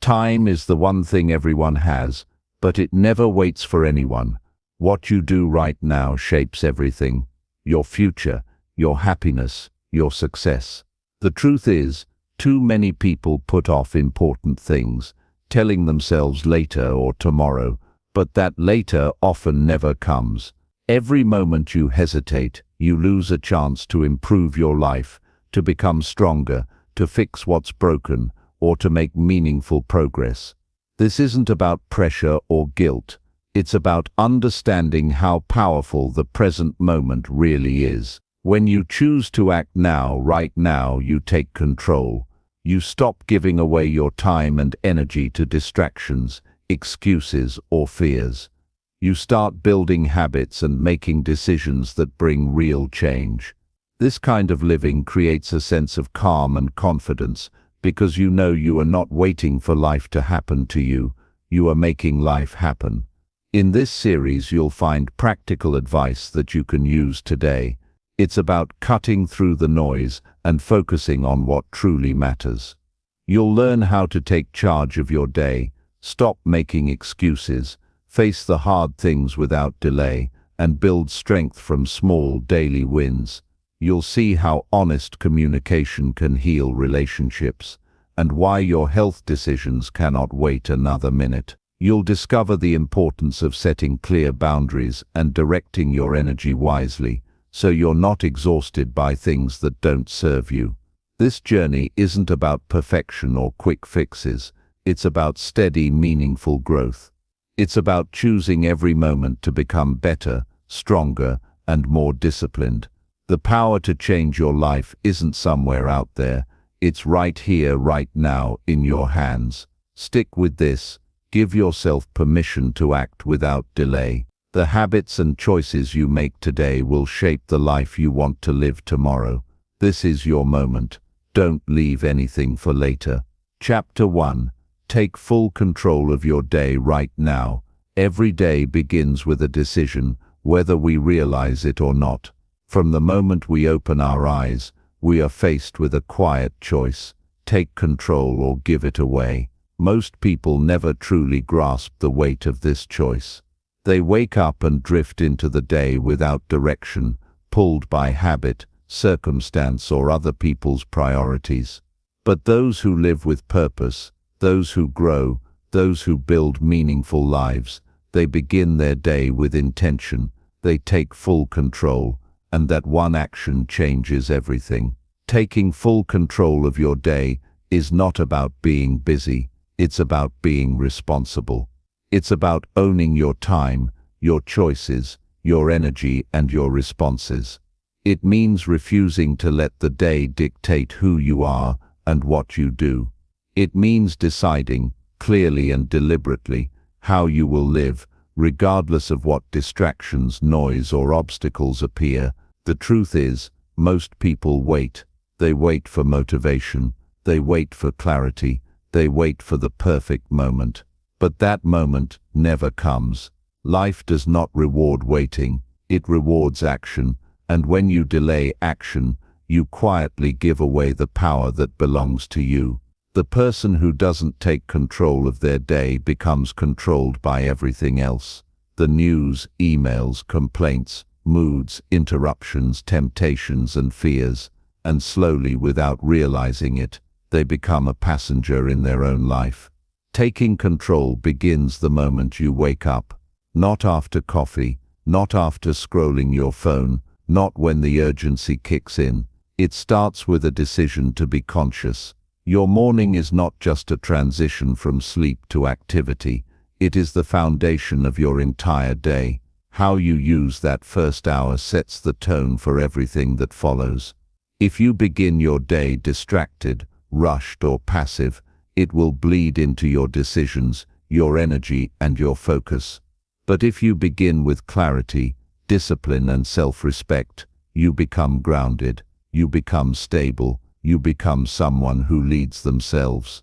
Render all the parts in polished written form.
Time is the one thing everyone has, but it never waits for anyone. What you do right now shapes everything: your future, your happiness, your success. The truth is, too many people put off important things, telling themselves later or tomorrow, but that later often never comes. Every moment you hesitate, you lose a chance to improve your life, to become stronger, to fix what's broken, or to make meaningful progress. This isn't about pressure or guilt. It's about understanding how powerful the present moment really is. When you choose to act now, right now, you take control. You stop giving away your time and energy to distractions, excuses, or fears. You start building habits and making decisions that bring real change. This kind of living creates a sense of calm and confidence, because you know you are not waiting for life to happen to you, you are making life happen. In this series you'll find practical advice that you can use today. It's about cutting through the noise and focusing on what truly matters. You'll learn how to take charge of your day, stop making excuses, face the hard things without delay, and build strength from small daily wins. You'll see how honest communication can heal relationships, and why your health decisions cannot wait another minute. You'll discover the importance of setting clear boundaries and directing your energy wisely, so you're not exhausted by things that don't serve you. This journey isn't about perfection or quick fixes. It's about steady, meaningful growth. It's about choosing every moment to become better, stronger, and more disciplined. The power to change your life isn't somewhere out there. It's right here, right now, in your hands. Stick with this. Give yourself permission to act without delay. The habits and choices you make today will shape the life you want to live tomorrow. This is your moment. Don't leave anything for later. Chapter 1. Take full control of your day right now. Every day begins with a decision, whether we realize it or not. From the moment we open our eyes, we are faced with a quiet choice: take control or give it away. Most people never truly grasp the weight of this choice. They wake up and drift into the day without direction, pulled by habit, circumstance, or other people's priorities. But those who live with purpose, those who grow, those who build meaningful lives, they begin their day with intention. They take full control, and that one action changes everything. Taking full control of your day is not about being busy. It's about being responsible. It's about owning your time, your choices, your energy, and your responses. It means refusing to let the day dictate who you are and what you do. It means deciding, clearly and deliberately, how you will live, regardless of what distractions, noise, or obstacles appear. The truth is, most people wait. They wait for motivation. They wait for clarity. They wait for the perfect moment. But that moment never comes. Life does not reward waiting. It rewards action. And when you delay action, you quietly give away the power that belongs to you. The person who doesn't take control of their day becomes controlled by everything else. The news, emails, complaints, moods, interruptions, temptations, and fears. And slowly, without realizing it, they become a passenger in their own life. Taking control begins the moment you wake up. Not after coffee, not after scrolling your phone, not when the urgency kicks in. It starts with a decision to be conscious. Your morning is not just a transition from sleep to activity. It is the foundation of your entire day. How you use that first hour sets the tone for everything that follows. If you begin your day distracted, rushed, or passive, it will bleed into your decisions, your energy, and your focus. But if you begin with clarity, discipline, and self-respect, you become grounded, you become stable, you become someone who leads themselves.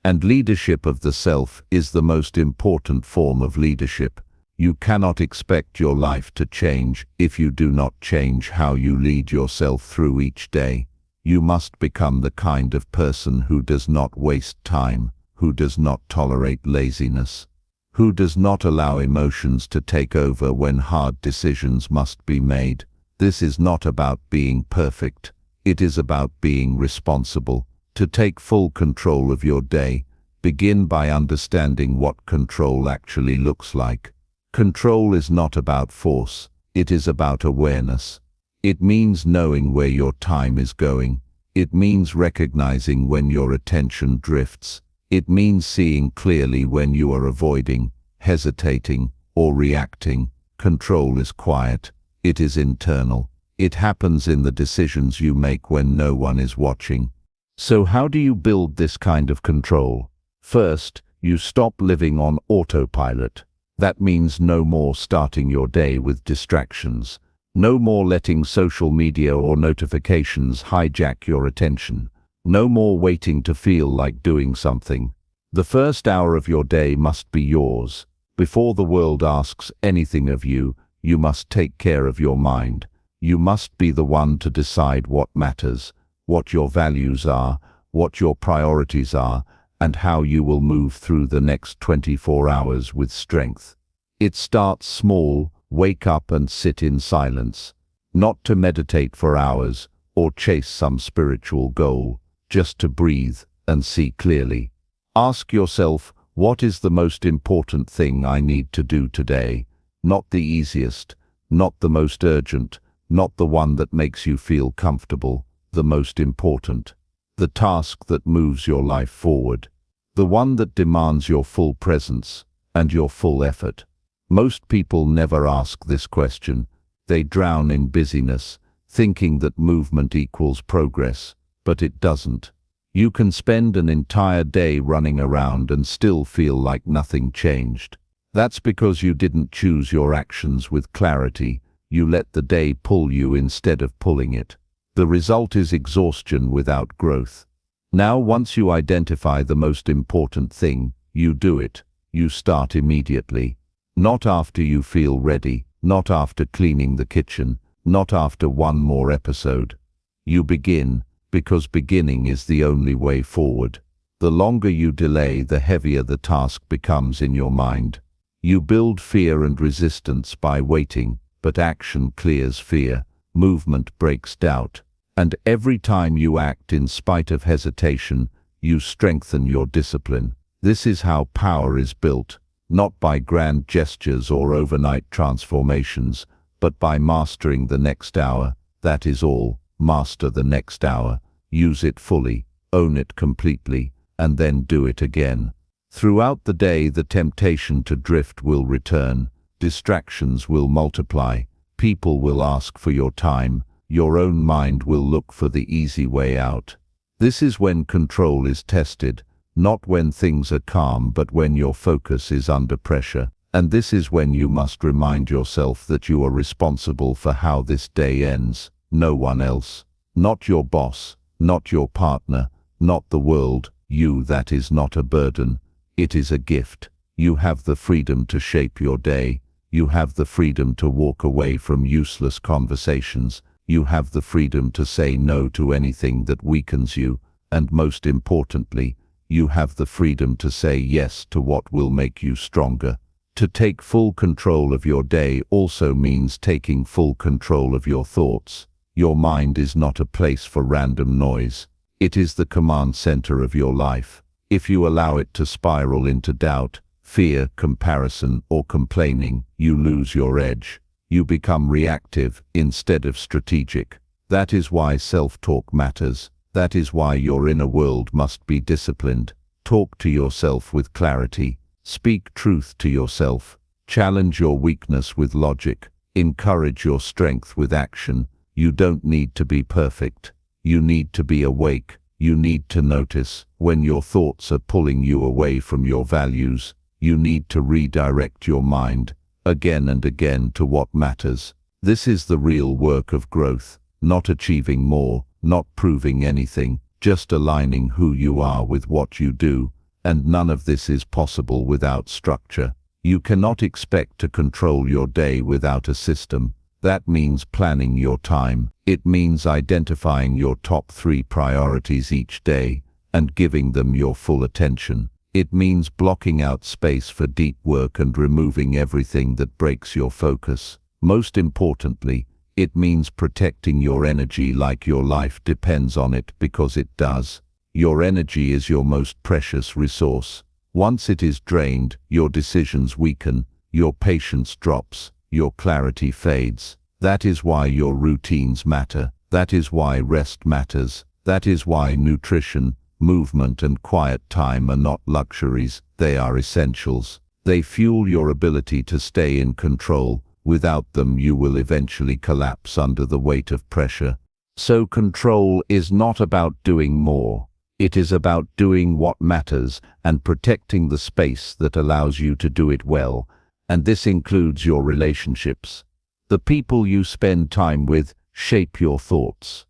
And leadership of the self is the most important form of leadership. You cannot expect your life to change if you do not change how you lead yourself through each day. You must become the kind of person who does not waste time, who does not tolerate laziness, who does not allow emotions to take over when hard decisions must be made. This is not about being perfect. It is about being responsible. To take full control of your day, begin by understanding what control actually looks like. Control is not about force. It is about awareness. It means knowing where your time is going. It means recognizing when your attention drifts. It means seeing clearly when you are avoiding, hesitating, or reacting. Control is quiet. It is internal. It happens in the decisions you make when no one is watching. So how do you build this kind of control? First, you stop living on autopilot. That means no more starting your day with distractions. No more letting social media or notifications hijack your attention. No more waiting to feel like doing something. The first hour of your day must be yours. Before the world asks anything of you, you must take care of your mind. You must be the one to decide what matters, what your values are, what your priorities are, and how you will move through the next 24 hours with strength. It starts small. Wake up and sit in silence. Not to meditate for hours or chase some spiritual goal, just to breathe and see clearly. Ask yourself, what is the most important thing I need to do today? Not the easiest, not the most urgent, not the one that makes you feel comfortable, the most important. The task that moves your life forward. The one that demands your full presence and your full effort. Most people never ask this question. They drown in busyness, thinking that movement equals progress, but it doesn't. You can spend an entire day running around and still feel like nothing changed. That's because you didn't choose your actions with clarity. You let the day pull you instead of pulling it. The result is exhaustion without growth. Now, once you identify the most important thing, you do it. You start immediately. Not after you feel ready, not after cleaning the kitchen, not after one more episode. You begin, because beginning is the only way forward. The longer you delay, the heavier the task becomes in your mind. You build fear and resistance by waiting, but action clears fear, movement breaks doubt, and every time you act in spite of hesitation, you strengthen your discipline. This is how power is built. Not by grand gestures or overnight transformations, but by mastering the next hour. That is all. Master the next hour. Use it fully, own it completely, and then do it again. Throughout the day, the temptation to drift will return. Distractions will multiply. People will ask for your time. Your own mind will look for the easy way out. This is when control is tested. Not when things are calm, but when your focus is under pressure. And this is when you must remind yourself that you are responsible for how this day ends. No one else. Not your boss, not your partner, not the world. You. That is not a burden. It is a gift. You have the freedom to shape your day. You have the freedom to walk away from useless conversations. You have the freedom to say no to anything that weakens you. And most importantly, you have the freedom to say yes to what will make you stronger. To take full control of your day also means taking full control of your thoughts. Your mind is not a place for random noise. It is the command center of your life. If you allow it to spiral into doubt, fear, comparison, or complaining, you lose your edge. You become reactive instead of strategic. That is why self-talk matters. That is why your inner world must be disciplined. Talk to yourself with clarity. Speak truth to yourself. Challenge your weakness with logic. Encourage your strength with action. You don't need to be perfect. You need to be awake. You need to notice when your thoughts are pulling you away from your values. You need to redirect your mind again and again to what matters. This is the real work of growth. Not achieving more, not proving anything, just aligning who you are with what you do, and none of this is possible without structure. You cannot expect to control your day without a system. That means planning your time. It means identifying your top 3 priorities each day and giving them your full attention. It means blocking out space for deep work and removing everything that breaks your focus. Most importantly, it means protecting your energy like your life depends on it, because it does. Your energy is your most precious resource. Once it is drained, your decisions weaken, your patience drops, your clarity fades. That is why your routines matter. That is why rest matters. That is why nutrition, movement and quiet time are not luxuries, they are essentials. They fuel your ability to stay in control. Without them, you will eventually collapse under the weight of pressure. So control is not about doing more. It is about doing what matters and protecting the space that allows you to do it well. And this includes your relationships. The people you spend time with shape your thoughts.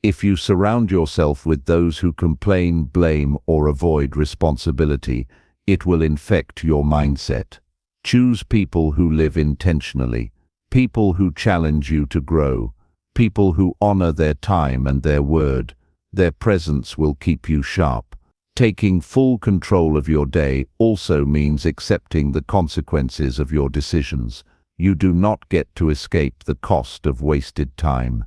If you surround yourself with those who complain, blame, or avoid responsibility, it will infect your mindset. Choose people who live intentionally, people who challenge you to grow, people who honor their time and their word. Their presence will keep you sharp. Taking full control of your day also means accepting the consequences of your decisions. You do not get to escape the cost of wasted time.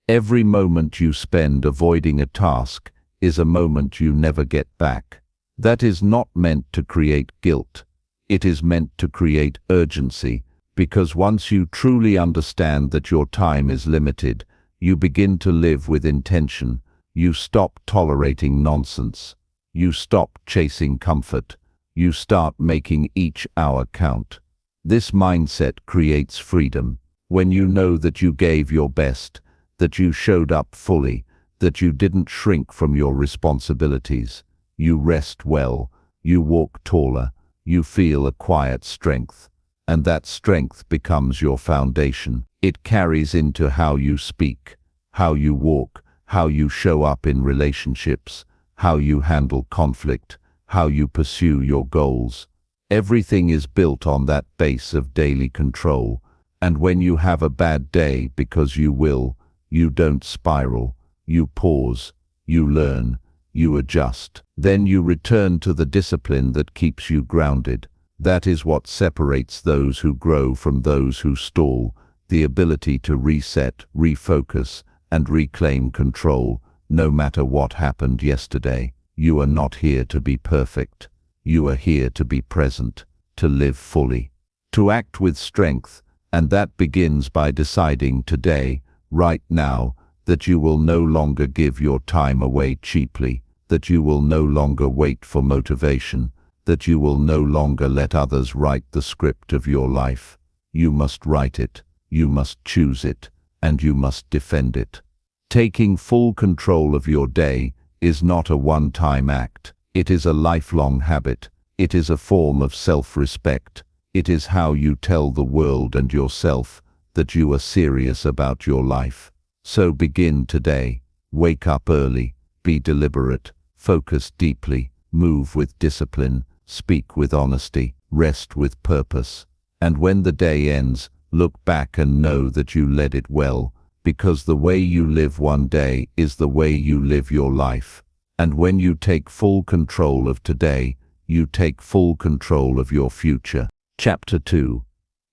Every moment you spend avoiding a task is a moment you never get back. That is not meant to create guilt. It is meant to create urgency, because once you truly understand that your time is limited, you begin to live with intention. You stop tolerating nonsense. You stop chasing comfort. You start making each hour count. This mindset creates freedom. When you know that you gave your best, that you showed up fully, that you didn't shrink from your responsibilities, you rest well, you walk taller, you feel a quiet strength, and that strength becomes your foundation. It carries into how you speak, how you walk, how you show up in relationships, how you handle conflict, how you pursue your goals. Everything is built on that base of daily control. And when you have a bad day, because you will, you don't spiral, you pause, you learn, you adjust. Then you return to the discipline that keeps you grounded. That is what separates those who grow from those who stall, the ability to reset, refocus, and reclaim control. No matter what happened yesterday, you are not here to be perfect. You are here to be present, to live fully, to act with strength, and that begins by deciding today, right now, that you will no longer give your time away cheaply, that you will no longer wait for motivation, that you will no longer let others write the script of your life. You must write it, you must choose it, and you must defend it. Taking full control of your day is not a one-time act. It is a lifelong habit. It is a form of self-respect. It is how you tell the world and yourself that you are serious about your life. So begin today. Wake up early. Be deliberate. Focus deeply. Move with discipline. Speak with honesty. Rest with purpose. And when the day ends, look back and know that you led it well, because the way you live one day is the way you live your life. And when you take full control of today, you take full control of your future. Chapter 2.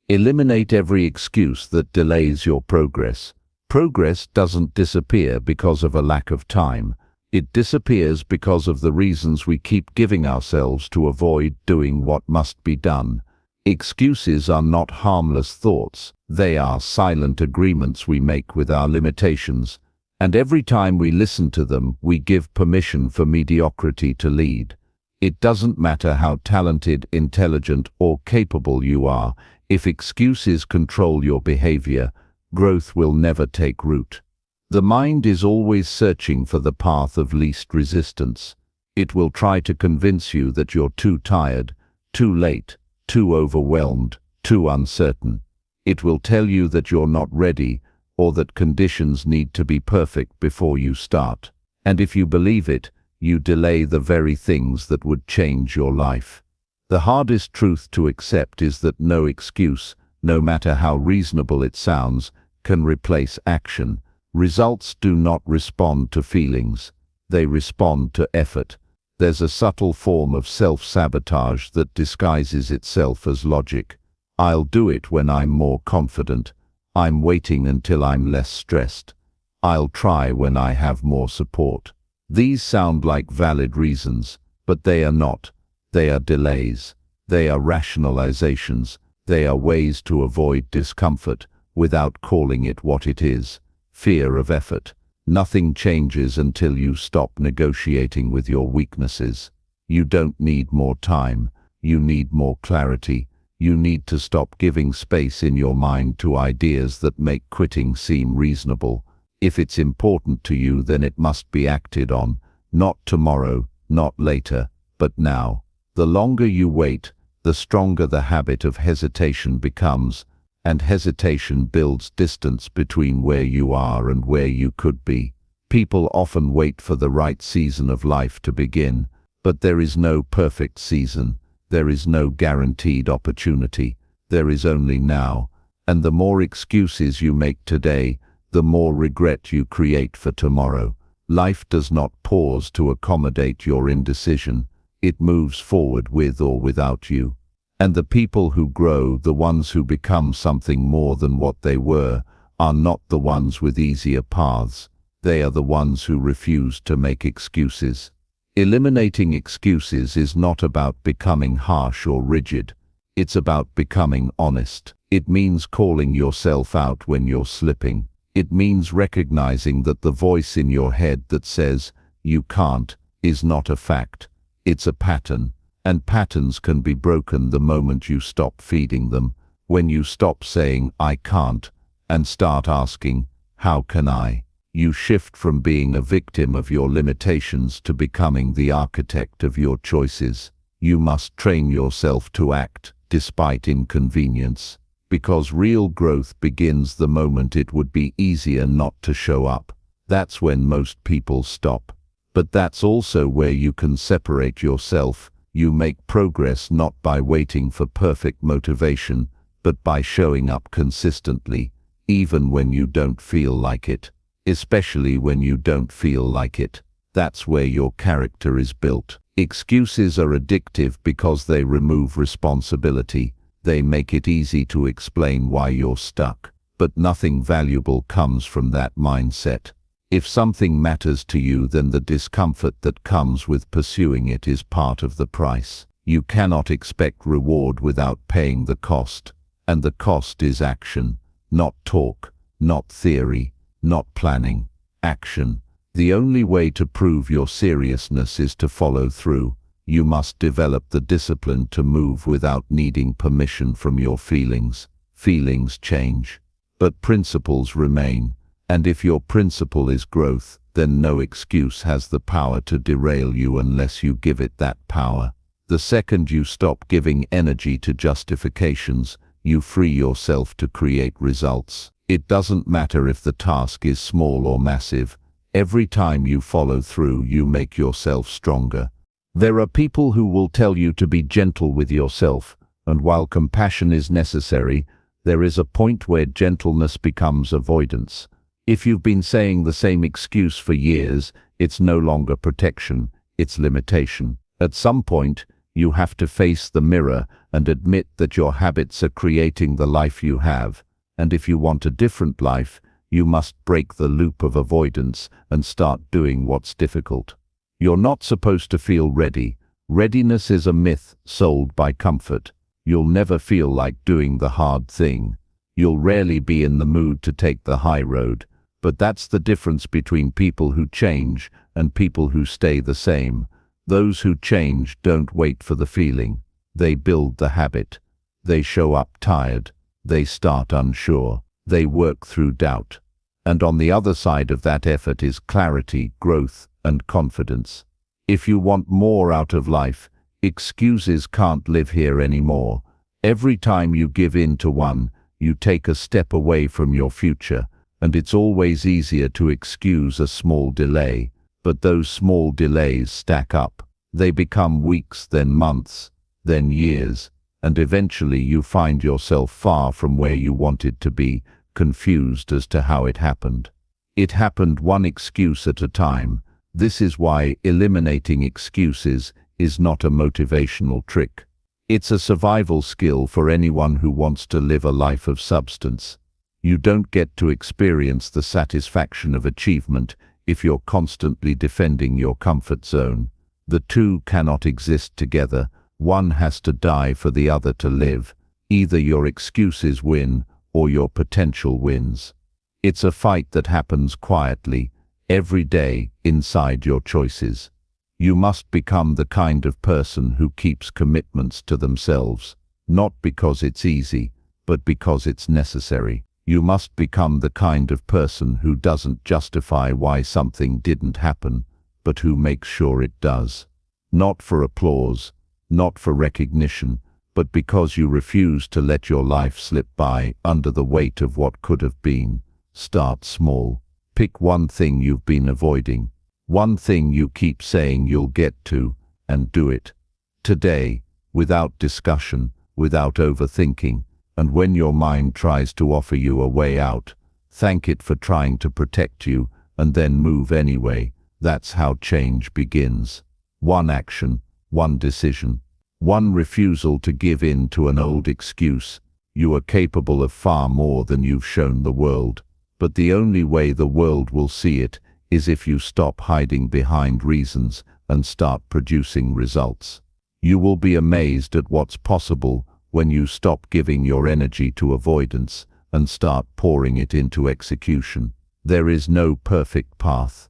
Eliminate every excuse that delays your progress. Progress doesn't disappear because of a lack of time. It disappears because of the reasons we keep giving ourselves to avoid doing what must be done. Excuses are not harmless thoughts. They are silent agreements we make with our limitations. And every time we listen to them, we give permission for mediocrity to lead. It doesn't matter how talented, intelligent, or capable you are. If excuses control your behavior, growth will never take root. The mind is always searching for the path of least resistance. It will try to convince you that you're too tired, too late, too overwhelmed, too uncertain. It will tell you that you're not ready, or that conditions need to be perfect before you start. And if you believe it, you delay the very things that would change your life. The hardest truth to accept is that no excuse, no matter how reasonable it sounds, can replace action. Results do not respond to feelings. They respond to effort. There's a subtle form of self-sabotage that disguises itself as logic. I'll do it when I'm more confident. I'm waiting until I'm less stressed. I'll try when I have more support. These sound like valid reasons, but they are not. They are delays. They are rationalizations. They are ways to avoid discomfort without calling it what it is: fear of effort. Nothing changes until you stop negotiating with your weaknesses. You don't need more time. You need more clarity. You need to stop giving space in your mind to ideas that make quitting seem reasonable. If it's important to you, then it must be acted on, not tomorrow, not later, but now. The longer you wait, the stronger the habit of hesitation becomes, and hesitation builds distance between where you are and where you could be. People often wait for the right season of life to begin, but there is no perfect season. There is no guaranteed opportunity. There is only now. And the more excuses you make today, the more regret you create for tomorrow. Life does not pause to accommodate your indecision. It moves forward with or without you. And the people who grow, the ones who become something more than what they were, are not the ones with easier paths. They are the ones who refuse to make excuses. Eliminating excuses is not about becoming harsh or rigid. It's about becoming honest. It means calling yourself out when you're slipping. It means recognizing that the voice in your head that says, "You can't," is not a fact. It's a pattern. And patterns can be broken the moment you stop feeding them. When you stop saying, "I can't," and start asking, "How can I?" you shift from being a victim of your limitations to becoming the architect of your choices. You must train yourself to act, despite inconvenience, because real growth begins the moment it would be easier not to show up. That's when most people stop. But that's also where you can separate yourself. You make progress not by waiting for perfect motivation, but by showing up consistently, even when you don't feel like it. Especially when you don't feel like it. That's where your character is built. Excuses are addictive because they remove responsibility. They make it easy to explain why you're stuck. But nothing valuable comes from that mindset. If something matters to you, then the discomfort that comes with pursuing it is part of the price. You cannot expect reward without paying the cost. And the cost is action, not talk, not theory, not planning. Action. The only way to prove your seriousness is to follow through. You must develop the discipline to move without needing permission from your feelings. Feelings change, but principles remain. And if your principle is growth, then no excuse has the power to derail you unless you give it that power. The second you stop giving energy to justifications, you free yourself to create results. It doesn't matter if the task is small or massive. Every time you follow through, you make yourself stronger. There are people who will tell you to be gentle with yourself, and while compassion is necessary, there is a point where gentleness becomes avoidance. If you've been saying the same excuse for years, it's no longer protection, it's limitation. At some point, you have to face the mirror and admit that your habits are creating the life you have. And if you want a different life, you must break the loop of avoidance and start doing what's difficult. You're not supposed to feel ready. Readiness is a myth sold by comfort. You'll never feel like doing the hard thing. You'll rarely be in the mood to take the high road. But that's the difference between people who change and people who stay the same. Those who change don't wait for the feeling. They build the habit. They show up tired. They start unsure. They work through doubt. And on the other side of that effort is clarity, growth, and confidence. If you want more out of life, excuses can't live here anymore. Every time you give in to one, you take a step away from your future. And it's always easier to excuse a small delay. But those small delays stack up. They become weeks, then months, then years. And eventually you find yourself far from where you wanted to be, confused as to how it happened. It happened one excuse at a time, This is why eliminating excuses is not a motivational trick. It's a survival skill for anyone who wants to live a life of substance. You don't get to experience the satisfaction of achievement if you're constantly defending your comfort zone. The two cannot exist together. One has to die for the other to live. Either your excuses win or your potential wins. It's a fight that happens quietly, every day, inside your choices. You must become the kind of person who keeps commitments to themselves, not because it's easy, but because it's necessary. You must become the kind of person who doesn't justify why something didn't happen, but who makes sure it does. Not for applause, not for recognition, but because you refuse to let your life slip by under the weight of what could have been. Start small. Pick one thing you've been avoiding, one thing you keep saying you'll get to, and do it. Today, without discussion, without overthinking, and when your mind tries to offer you a way out, thank it for trying to protect you, and then move anyway. That's how change begins. One action, one decision, one refusal to give in to an old excuse. You are capable of far more than you've shown the world. But the only way the world will see it is if you stop hiding behind reasons and start producing results. You will be amazed at what's possible when you stop giving your energy to avoidance and start pouring it into execution. There is no perfect path,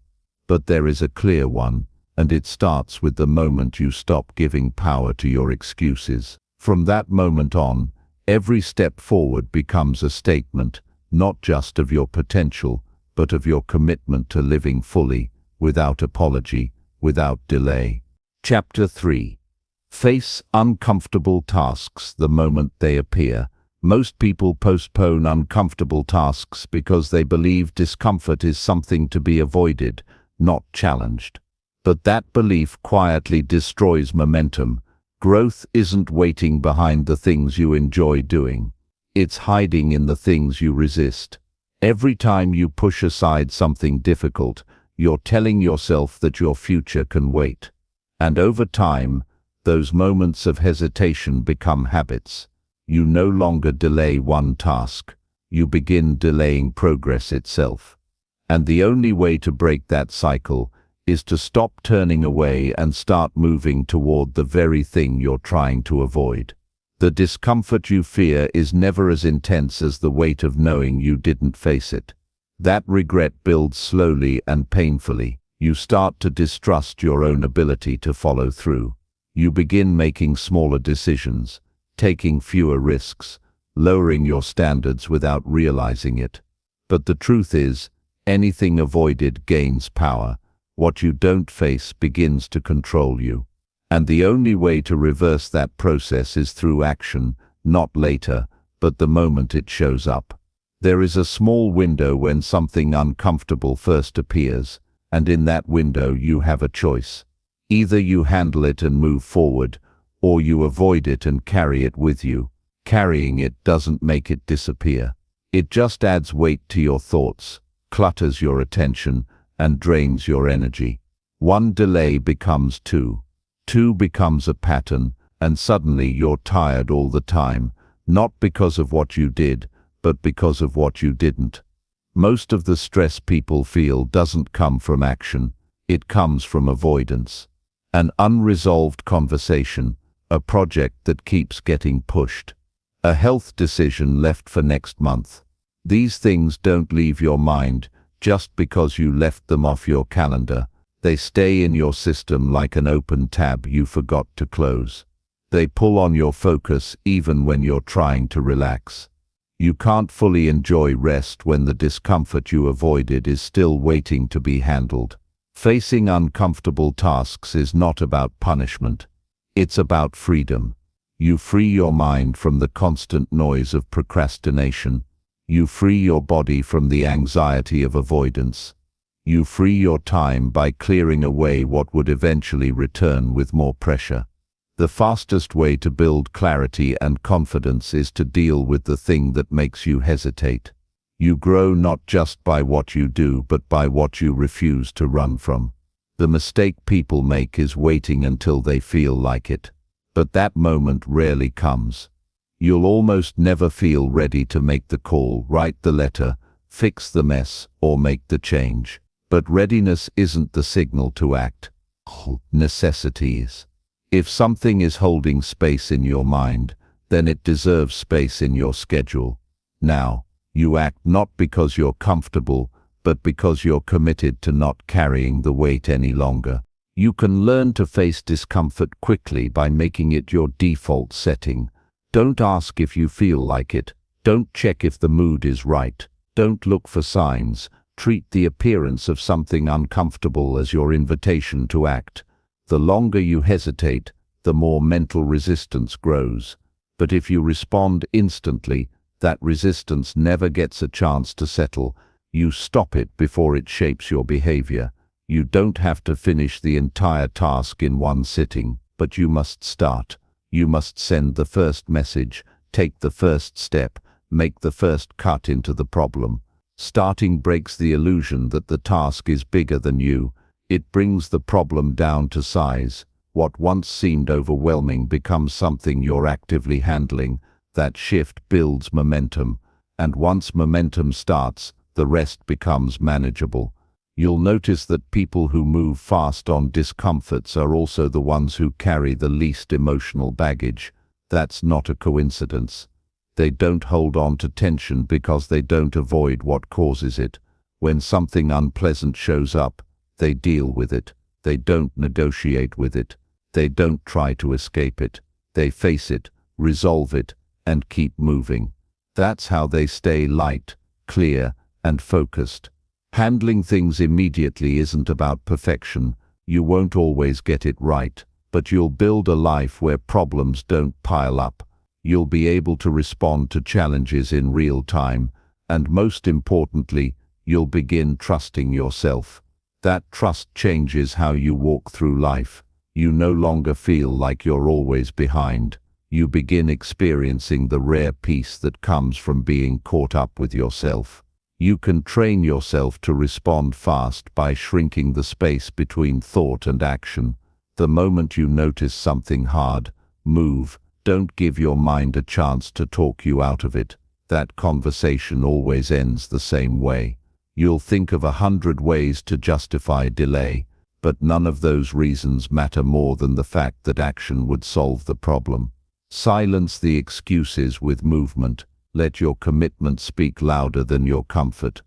but there is a clear one, and it starts with the moment you stop giving power to your excuses. From that moment on, every step forward becomes a statement, not just of your potential, but of your commitment to living fully, without apology, without delay. Chapter 3. Face uncomfortable tasks the moment they appear. Most people postpone uncomfortable tasks because they believe discomfort is something to be avoided, not challenged. But that belief quietly destroys momentum. Growth isn't waiting behind the things you enjoy doing. It's hiding in the things you resist. Every time you push aside something difficult, you're telling yourself that your future can wait. And over time, those moments of hesitation become habits. You no longer delay one task. You begin delaying progress itself. And the only way to break that cycle is to stop turning away and start moving toward the very thing you're trying to avoid. The discomfort you fear is never as intense as the weight of knowing you didn't face it. That regret builds slowly and painfully. You start to distrust your own ability to follow through. You begin making smaller decisions, taking fewer risks, lowering your standards without realizing it. But the truth is, anything avoided gains power. What you don't face begins to control you. And the only way to reverse that process is through action, not later, but the moment it shows up. There is a small window when something uncomfortable first appears, and in that window you have a choice. Either you handle it and move forward, or you avoid it and carry it with you. Carrying it doesn't make it disappear. It just adds weight to your thoughts, clutters your attention, and drains your energy. One delay becomes two. Two becomes a pattern, and suddenly you're tired all the time, not because of what you did, but because of what you didn't. Most of the stress people feel doesn't come from action, it comes from avoidance. An unresolved conversation, a project that keeps getting pushed, a health decision left for next month. These things don't leave your mind just because you left them off your calendar. They stay in your system like an open tab you forgot to close. They pull on your focus even when you're trying to relax. You can't fully enjoy rest when the discomfort you avoided is still waiting to be handled. Facing uncomfortable tasks is not about punishment. It's about freedom. You free your mind from the constant noise of procrastination. You free your body from the anxiety of avoidance. You free your time by clearing away what would eventually return with more pressure. The fastest way to build clarity and confidence is to deal with the thing that makes you hesitate. You grow not just by what you do, but by what you refuse to run from. The mistake people make is waiting until they feel like it. But that moment rarely comes. You'll almost never feel ready to make the call, write the letter, fix the mess, or make the change. But readiness isn't the signal to act. Necessity is. If something is holding space in your mind, then it deserves space in your schedule. Now, you act not because you're comfortable, but because you're committed to not carrying the weight any longer. You can learn to face discomfort quickly by making it your default setting. Don't ask if you feel like it. Don't check if the mood is right. Don't look for signs. Treat the appearance of something uncomfortable as your invitation to act. The longer you hesitate, the more mental resistance grows. But if you respond instantly, that resistance never gets a chance to settle. You stop it before it shapes your behavior. You don't have to finish the entire task in one sitting, but you must start. You must send the first message, take the first step, make the first cut into the problem. Starting breaks the illusion that the task is bigger than you. It brings the problem down to size. What once seemed overwhelming becomes something you're actively handling. That shift builds momentum, and once momentum starts, the rest becomes manageable. You'll notice that people who move fast on discomforts are also the ones who carry the least emotional baggage. That's not a coincidence. They don't hold on to tension because they don't avoid what causes it. When something unpleasant shows up, they deal with it. They don't negotiate with it. They don't try to escape it. They face it, resolve it, and keep moving. That's how they stay light, clear, and focused. Handling things immediately isn't about perfection. You won't always get it right, but you'll build a life where problems don't pile up. You'll be able to respond to challenges in real time, and most importantly, you'll begin trusting yourself. That trust changes how you walk through life. You no longer feel like you're always behind. You begin experiencing the rare peace that comes from being caught up with yourself. You can train yourself to respond fast by shrinking the space between thought and action. The moment you notice something hard, move. Don't give your mind a chance to talk you out of it. That conversation always ends the same way. You'll think of 100 ways to justify delay, but none of those reasons matter more than the fact that action would solve the problem. Silence the excuses with movement. Let your commitment speak louder than your comfort.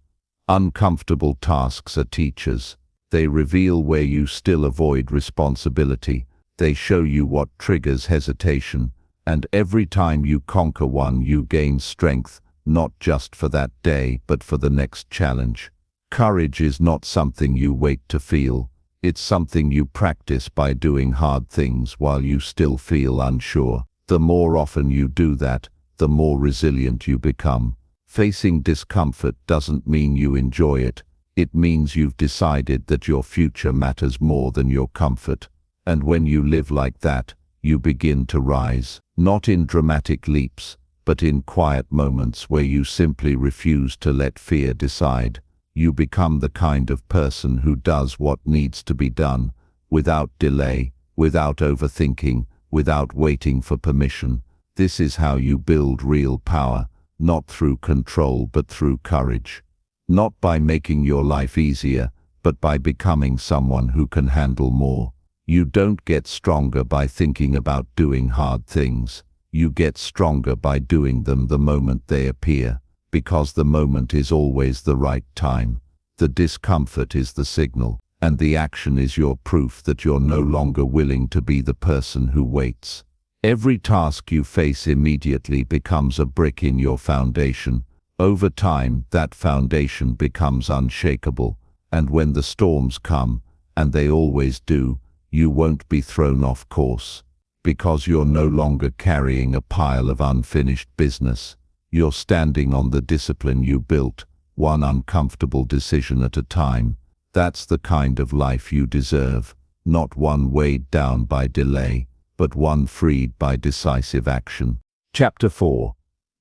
Uncomfortable tasks are teachers. They reveal where you still avoid responsibility. They show you what triggers hesitation. And every time you conquer one, you gain strength, not just for that day, but for the next challenge. Courage is not something you wait to feel. It's something you practice by doing hard things while you still feel unsure. The more often you do that, the more resilient you become. Facing discomfort doesn't mean you enjoy it. It means you've decided that your future matters more than your comfort. And when you live like that, you begin to rise, not in dramatic leaps, but in quiet moments where you simply refuse to let fear decide. You become the kind of person who does what needs to be done, without delay, without overthinking, without waiting for permission. This is how you build real power, not through control but through courage. Not by making your life easier, but by becoming someone who can handle more. You don't get stronger by thinking about doing hard things. You get stronger by doing them the moment they appear, because the moment is always the right time. The discomfort is the signal, and the action is your proof that you're no longer willing to be the person who waits. Every task you face immediately becomes a brick in your foundation. Over time, that foundation becomes unshakable, and when the storms come, and they always do, you won't be thrown off course, because you're no longer carrying a pile of unfinished business. You're standing on the discipline you built, one uncomfortable decision at a time. That's the kind of life you deserve, not one weighed down by delay, but one freed by decisive action. Chapter 4.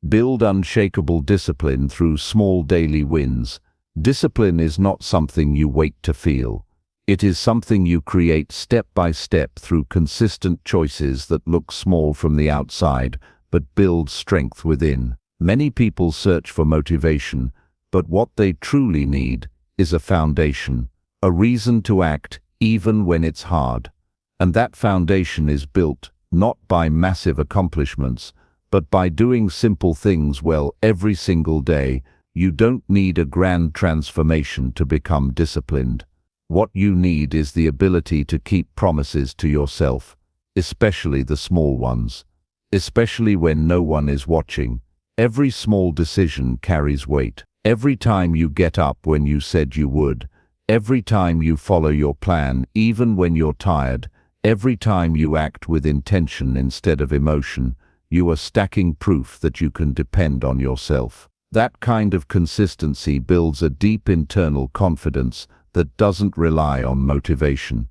Build unshakable discipline through small daily wins. Discipline is not something you wait to feel. It is something you create step by step through consistent choices that look small from the outside, but build strength within. Many people search for motivation, but what they truly need is a foundation, a reason to act even when it's hard. And that foundation is built not by massive accomplishments, but by doing simple things well every single day. You don't need a grand transformation to become disciplined. What you need is the ability to keep promises to yourself, especially the small ones, especially when no one is watching. Every small decision carries weight. Every time you get up when you said you would, every time you follow your plan even when you're tired, every time you act with intention instead of emotion, you are stacking proof that you can depend on yourself. That kind of consistency builds a deep internal confidence that doesn't rely on motivation.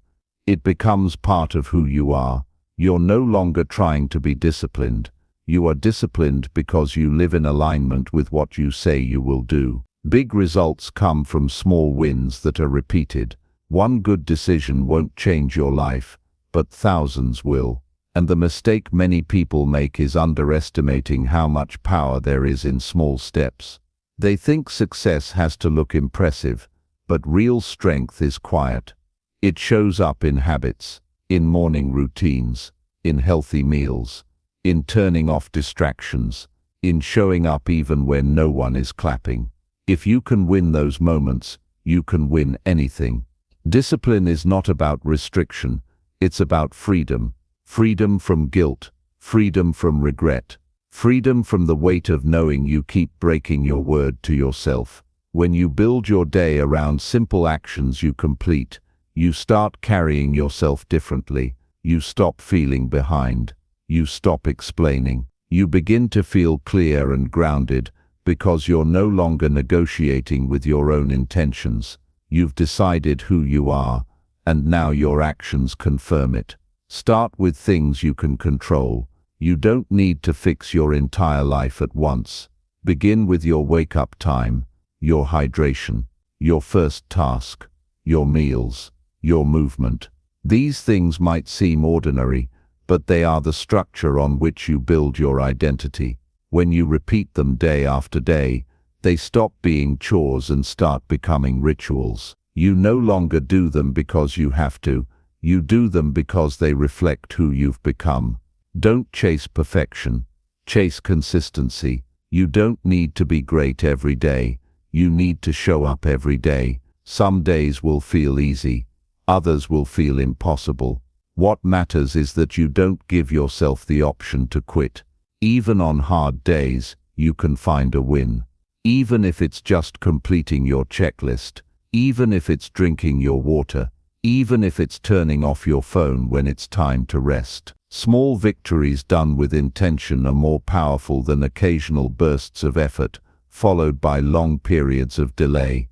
It becomes part of who you are. You're no longer trying to be disciplined. You are disciplined because you live in alignment with what you say you will do. Big results come from small wins that are repeated. One good decision won't change your life, but thousands will. And the mistake many people make is underestimating how much power there is in small steps. They think success has to look impressive, but real strength is quiet. It shows up in habits, in morning routines, in healthy meals, in turning off distractions, in showing up even when no one is clapping. If you can win those moments, you can win anything. Discipline is not about restriction, it's about freedom. Freedom from guilt, freedom from regret, freedom from the weight of knowing you keep breaking your word to yourself. When you build your day around simple actions you complete, you start carrying yourself differently. You stop feeling behind. You stop explaining. You begin to feel clear and grounded because you're no longer negotiating with your own intentions. You've decided who you are, and now your actions confirm it. Start with things you can control. You don't need to fix your entire life at once. Begin with your wake-up time, your hydration, your first task, your meals, your movement. These things might seem ordinary, but they are the structure on which you build your identity. When you repeat them day after day, they stop being chores and start becoming rituals. You no longer do them because you have to. You do them because they reflect who you've become. Don't chase perfection. Chase consistency. You don't need to be great every day. You need to show up every day. Some days will feel easy. Others will feel impossible. What matters is that you don't give yourself the option to quit. Even on hard days, you can find a win. Even if it's just completing your checklist. Even if it's drinking your water. Even if it's turning off your phone when it's time to rest. Small victories done with intention are more powerful than occasional bursts of effort, followed by long periods of delay.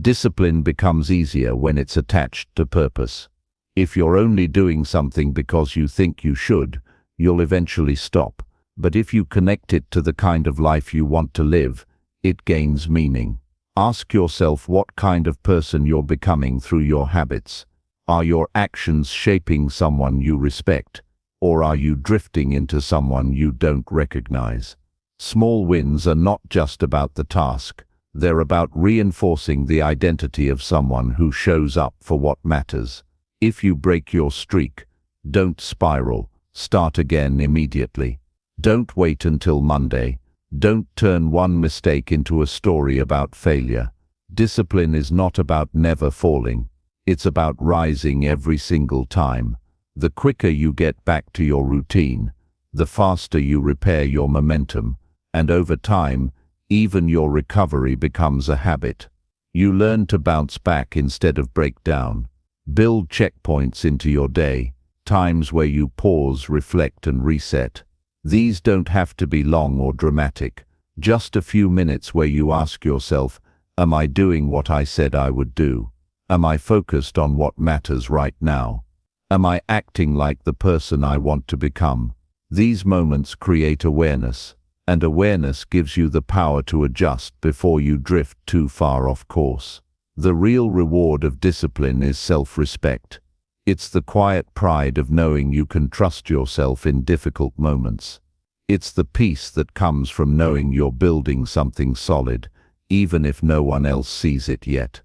Discipline becomes easier when it's attached to purpose. If you're only doing something because you think you should, you'll eventually stop. But if you connect it to the kind of life you want to live, it gains meaning. Ask yourself what kind of person you're becoming through your habits. Are your actions shaping someone you respect, or are you drifting into someone you don't recognize? Small wins are not just about the task. They're about reinforcing the identity of someone who shows up for what matters. If you break your streak, don't spiral. Start again immediately. Don't wait until Monday. Don't turn one mistake into a story about failure. Discipline is not about never falling. It's about rising every single time. The quicker you get back to your routine, the faster you repair your momentum, and over time, even your recovery becomes a habit. You learn to bounce back instead of break down. Build checkpoints into your day, times where you pause, reflect, and reset. These don't have to be long or dramatic. Just a few minutes where you ask yourself, am I doing what I said I would do? Am I focused on what matters right now? Am I acting like the person I want to become? These moments create awareness, and awareness gives you the power to adjust before you drift too far off course. The real reward of discipline is self-respect. It's the quiet pride of knowing you can trust yourself in difficult moments. It's the peace that comes from knowing you're building something solid, even if no one else sees it yet.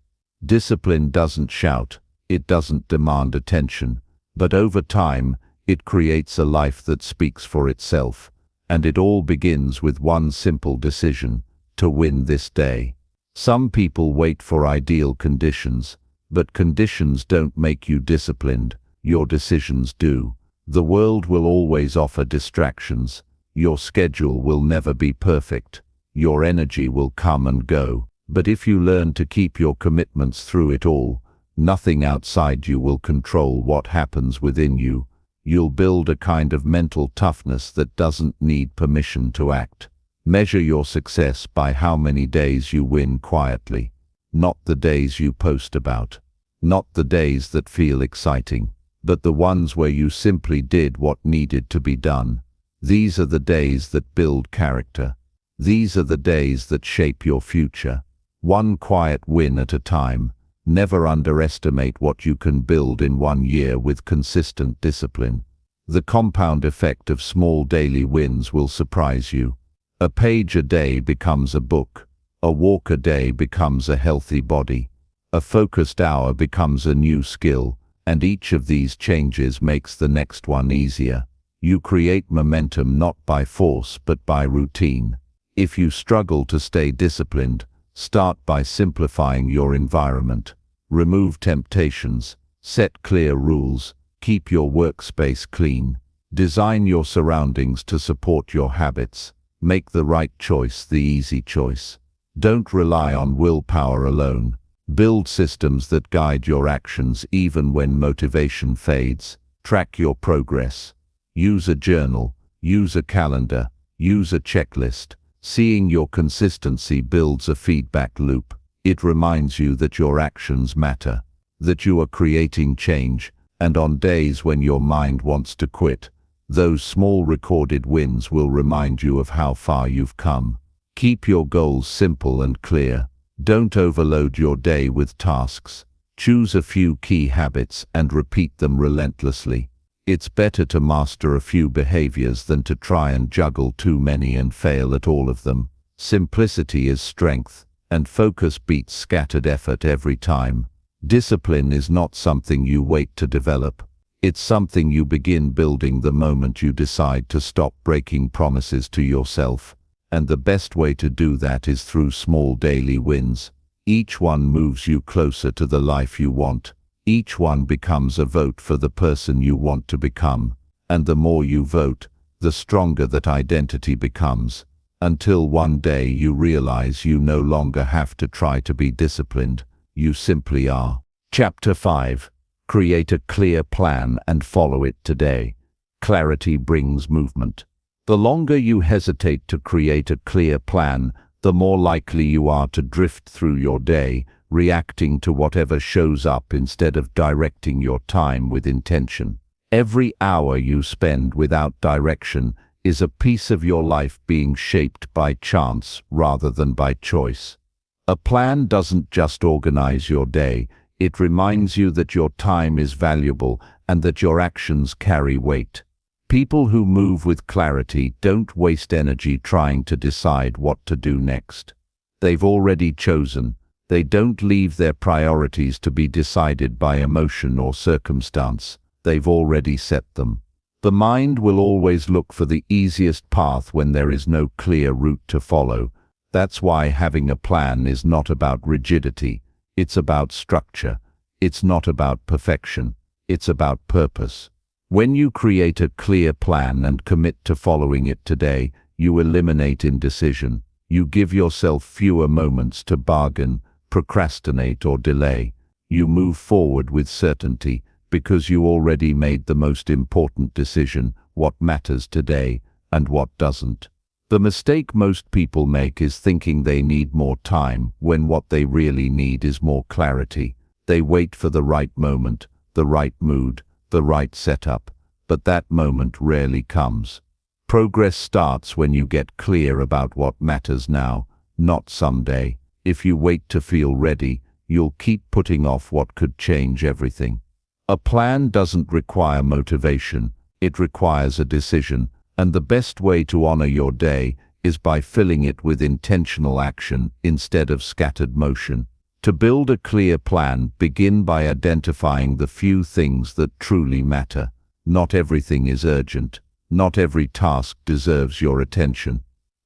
Discipline doesn't shout, it doesn't demand attention, but over time, it creates a life that speaks for itself, and it all begins with one simple decision: to win this day. Some people wait for ideal conditions, but conditions don't make you disciplined, your decisions do. The world will always offer distractions. Your schedule will never be perfect. Your energy will come and go. But if you learn to keep your commitments through it all, nothing outside you will control what happens within you. You'll build a kind of mental toughness that doesn't need permission to act. Measure your success by how many days you win quietly. Not the days you post about. Not the days that feel exciting, but the ones where you simply did what needed to be done. These are the days that build character. These are the days that shape your future. One quiet win at a time. Never underestimate what you can build in 1 year with consistent discipline. The compound effect of small daily wins will surprise you. A page a day becomes a book. A walk a day becomes a healthy body. A focused hour becomes a new skill, and each of these changes makes the next one easier. You create momentum not by force but by routine. If you struggle to stay disciplined, start by simplifying your environment. Remove temptations, set clear rules, keep your workspace clean. Design your surroundings to support your habits. Make the right choice the easy choice. Don't rely on willpower alone. Build systems that guide your actions even when motivation fades. Track your progress. Use a journal, use a calendar, use a checklist. Seeing your consistency builds a feedback loop. It reminds you that your actions matter, that you are creating change, and on days when your mind wants to quit, those small recorded wins will remind you of how far you've come. Keep your goals simple and clear. Don't overload your day with tasks. Choose a few key habits and repeat them relentlessly. It's better to master a few behaviors than to try and juggle too many and fail at all of them. Simplicity is strength, and focus beats scattered effort every time. Discipline is not something you wait to develop. It's something you begin building the moment you decide to stop breaking promises to yourself. And the best way to do that is through small daily wins. Each one moves you closer to the life you want. Each one becomes a vote for the person you want to become. And the more you vote, the stronger that identity becomes. Until one day you realize you no longer have to try to be disciplined. You simply are. Chapter 5. Create a clear plan and follow it today. Clarity brings movement. The longer you hesitate to create a clear plan, the more likely you are to drift through your day, reacting to whatever shows up instead of directing your time with intention. Every hour you spend without direction is a piece of your life being shaped by chance rather than by choice. A plan doesn't just organize your day, it reminds you that your time is valuable and that your actions carry weight. People who move with clarity don't waste energy trying to decide what to do next. They've already chosen. They don't leave their priorities to be decided by emotion or circumstance. They've already set them. The mind will always look for the easiest path when there is no clear route to follow. That's why having a plan is not about rigidity. It's about structure. It's not about perfection. It's about purpose. When you create a clear plan and commit to following it today, you eliminate indecision. You give yourself fewer moments to bargain, procrastinate, or delay. You move forward with certainty because you already made the most important decision: what matters today and what doesn't. The mistake most people make is thinking they need more time when what they really need is more clarity. They wait for the right moment, the right mood, the right setup, but that moment rarely comes. Progress starts when you get clear about what matters now, not someday. If you wait to feel ready, you'll keep putting off what could change everything. A plan doesn't require motivation, it requires a decision, and the best way to honor your day is by filling it with intentional action instead of scattered motion. To build a clear plan, begin by identifying the few things that truly matter. Not everything is urgent. Not every task deserves your attention.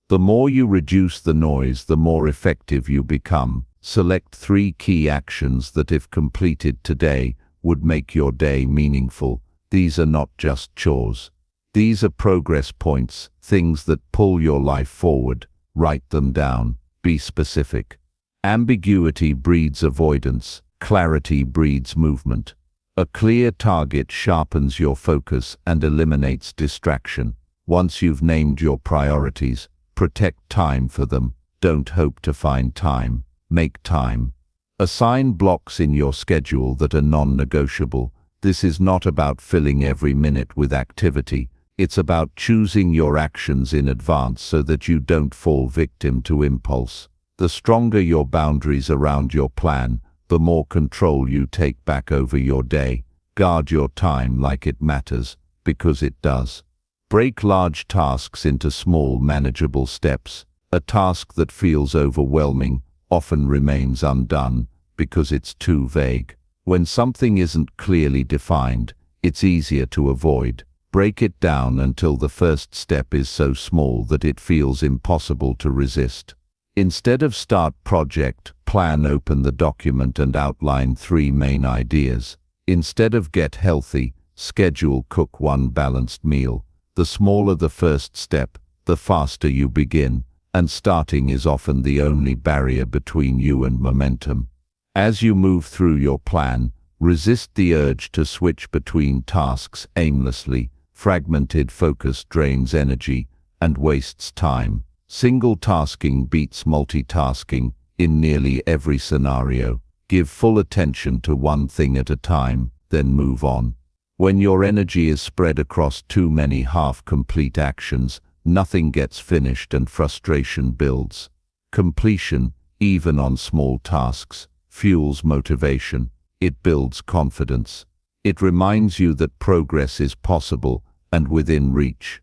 The more you reduce the noise, the more effective you become. Select 3 key actions that, if completed today, would make your day meaningful. These are not just chores. These are progress points, things that pull your life forward. Write them down. Be specific. Ambiguity breeds avoidance. Clarity breeds movement. A clear target sharpens your focus and eliminates distraction. Once you've named your priorities, protect time for them. Don't hope to find time. Make time. Assign blocks in your schedule that are non-negotiable. This is not about filling every minute with activity. It's about choosing your actions in advance so that you don't fall victim to impulse. The stronger your boundaries around your plan, the more control you take back over your day. Guard your time like it matters, because it does. Break large tasks into small, manageable steps. A task that feels overwhelming often remains undone because it's too vague. When something isn't clearly defined, it's easier to avoid. Break it down until the first step is so small that it feels impossible to resist. Instead of start project, plan, open the document and outline 3 main ideas. Instead of get healthy, schedule cook 1 balanced meal. The smaller the first step, the faster you begin, and starting is often the only barrier between you and momentum. As you move through your plan, resist the urge to switch between tasks aimlessly. Fragmented focus drains energy and wastes time. Single tasking beats multitasking in nearly every scenario. Give full attention to one thing at a time, then move on. When your energy is spread across too many half-complete actions, nothing gets finished and frustration builds. Completion, even on small tasks, fuels motivation. It builds confidence. It reminds you that progress is possible and within reach.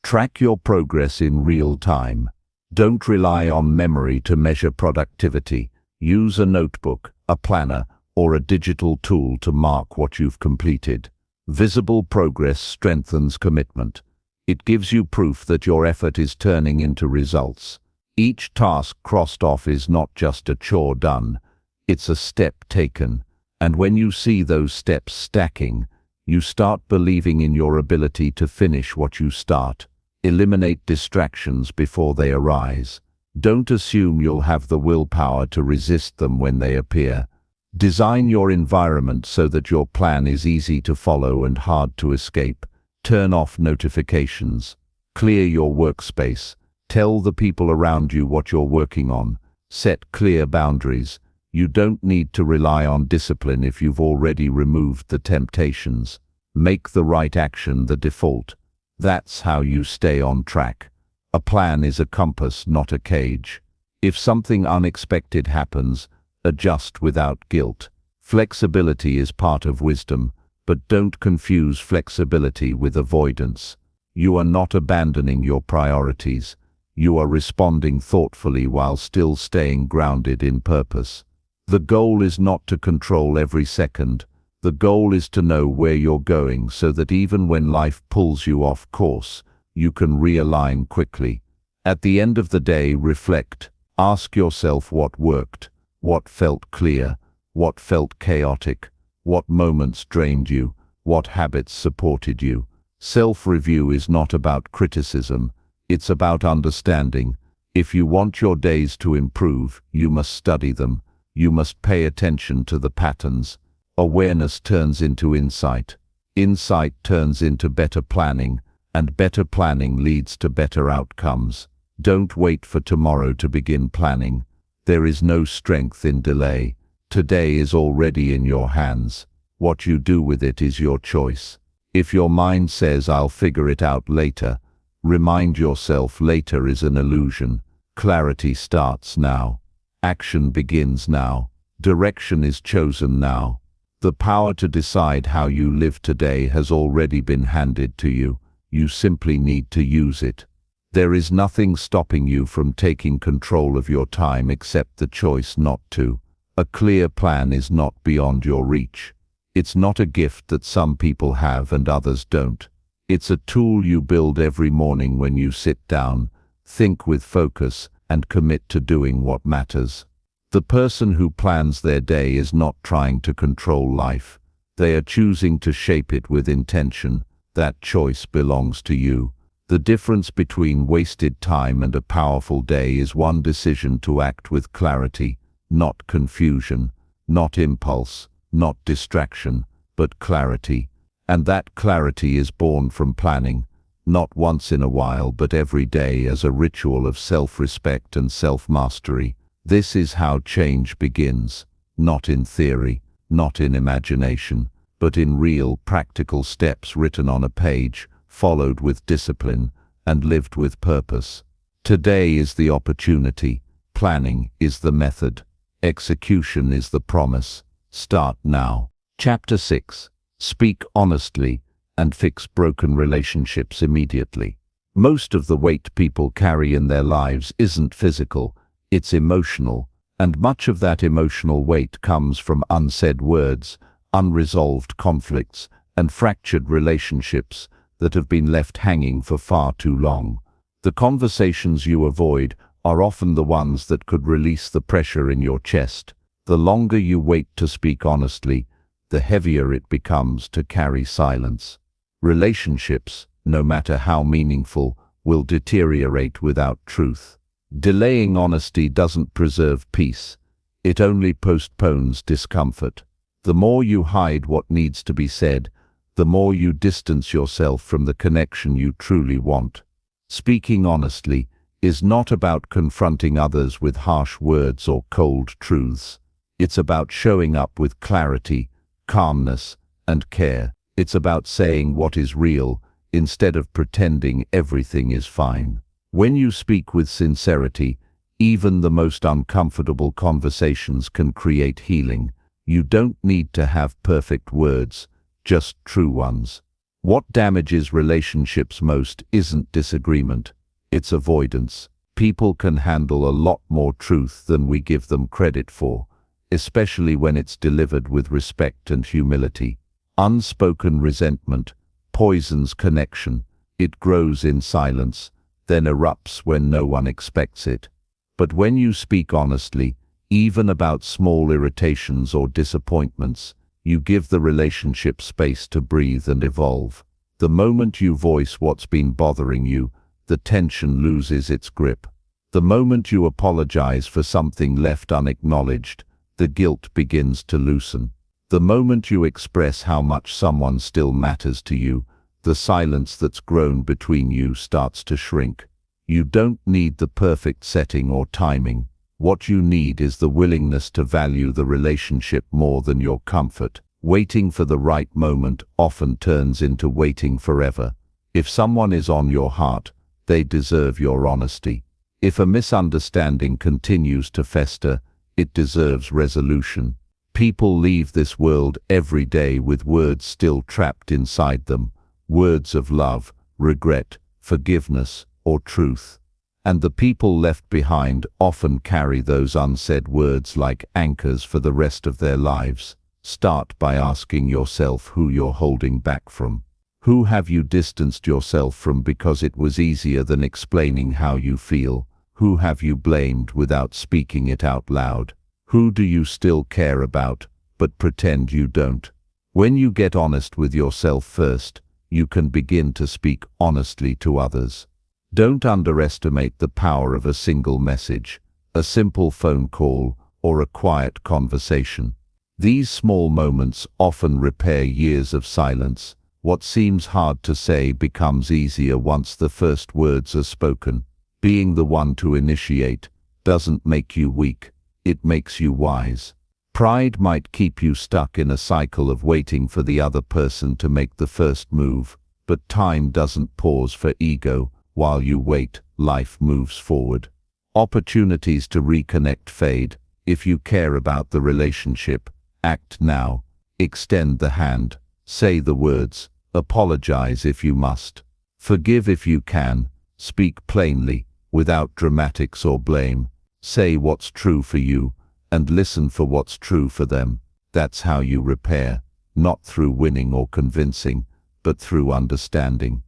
Track your progress in real time. Don't rely on memory to measure productivity. Use a notebook, a planner, or a digital tool to mark what you've completed. Visible progress strengthens commitment. It gives you proof that your effort is turning into results. Each task crossed off is not just a chore done, it's a step taken. And when you see those steps stacking, you start believing in your ability to finish what you start. Eliminate distractions before they arise. Don't assume you'll have the willpower to resist them when they appear. Design your environment so that your plan is easy to follow and hard to escape. Turn off notifications. Clear your workspace. Tell the people around you what you're working on. Set clear boundaries. You don't need to rely on discipline if you've already removed the temptations. Make the right action the default. That's how you stay on track. A plan is a compass, not a cage. If something unexpected happens, adjust without guilt. Flexibility is part of wisdom, but don't confuse flexibility with avoidance. You are not abandoning your priorities. You are responding thoughtfully while still staying grounded in purpose. The goal is not to control every second. The goal is to know where you're going so that even when life pulls you off course, you can realign quickly. At the end of the day, reflect. Ask yourself what worked, what felt clear, what felt chaotic, what moments drained you, what habits supported you. Self-review is not about criticism, it's about understanding. If you want your days to improve, you must study them. You must pay attention to the patterns. Awareness turns into insight. Insight turns into better planning, and better planning leads to better outcomes. Don't wait for tomorrow to begin planning. There is no strength in delay. Today is already in your hands. What you do with it is your choice. If your mind says, "I'll figure it out later," remind yourself later is an illusion. Clarity starts now. Action begins now. Direction is chosen now. The power to decide how you live today has already been handed to you. You simply need to use it. There is nothing stopping you from taking control of your time except the choice not to. A clear plan is not beyond your reach. It's not a gift that some people have and others don't. It's a tool you build every morning when you sit down, think with focus, and commit to doing what matters. The person who plans their day is not trying to control life. They are choosing to shape it with intention. That choice belongs to you. The difference between wasted time and a powerful day is one decision to act with clarity, not confusion, not impulse, not distraction, but clarity. And that clarity is born from planning, not once in a while but every day as a ritual of self-respect and self-mastery. This is how change begins, not in theory, not in imagination, but in real, practical steps written on a page, followed with discipline, and lived with purpose. Today is the opportunity. Planning is the method. Execution is the promise. Start now. Chapter 6. Speak honestly and fix broken relationships immediately. Most of the weight people carry in their lives isn't physical, it's emotional, and much of that emotional weight comes from unsaid words, unresolved conflicts, and fractured relationships that have been left hanging for far too long. The conversations you avoid are often the ones that could release the pressure in your chest. The longer you wait to speak honestly, the heavier it becomes to carry silence. Relationships, no matter how meaningful, will deteriorate without truth. Delaying honesty doesn't preserve peace. It only postpones discomfort. The more you hide what needs to be said, the more you distance yourself from the connection you truly want. Speaking honestly is not about confronting others with harsh words or cold truths. It's about showing up with clarity, calmness, and care. It's about saying what is real instead of pretending everything is fine. When you speak with sincerity, even the most uncomfortable conversations can create healing. You don't need to have perfect words, just true ones. What damages relationships most isn't disagreement, it's avoidance. People can handle a lot more truth than we give them credit for, especially when it's delivered with respect and humility. Unspoken resentment poisons connection. It grows in silence, then erupts when no one expects it. But when you speak honestly, even about small irritations or disappointments, you give the relationship space to breathe and evolve. The moment you voice what's been bothering you, the tension loses its grip. The moment you apologize for something left unacknowledged, the guilt begins to loosen. The moment you express how much someone still matters to you, the silence that's grown between you starts to shrink. You don't need the perfect setting or timing. What you need is the willingness to value the relationship more than your comfort. Waiting for the right moment often turns into waiting forever. If someone is on your heart, they deserve your honesty. If a misunderstanding continues to fester, it deserves resolution. People leave this world every day with words still trapped inside them. Words of love, regret, forgiveness, or truth. And the people left behind often carry those unsaid words like anchors for the rest of their lives. Start by asking yourself who you're holding back from. Who have you distanced yourself from because it was easier than explaining how you feel? Who have you blamed without speaking it out loud? Who do you still care about, but pretend you don't? When you get honest with yourself first, you can begin to speak honestly to others. Don't underestimate the power of a single message, a simple phone call, or a quiet conversation. These small moments often repair years of silence. What seems hard to say becomes easier once the first words are spoken. Being the one to initiate doesn't make you weak, it makes you wise. Pride might keep you stuck in a cycle of waiting for the other person to make the first move, but time doesn't pause for ego. While you wait, life moves forward. Opportunities to reconnect fade. If you care about the relationship, act now. Extend the hand. Say the words. Apologize if you must. Forgive if you can. Speak plainly, without dramatics or blame. Say what's true for you, and listen for what's true for them. That's how you repair, not through winning or convincing, but through understanding.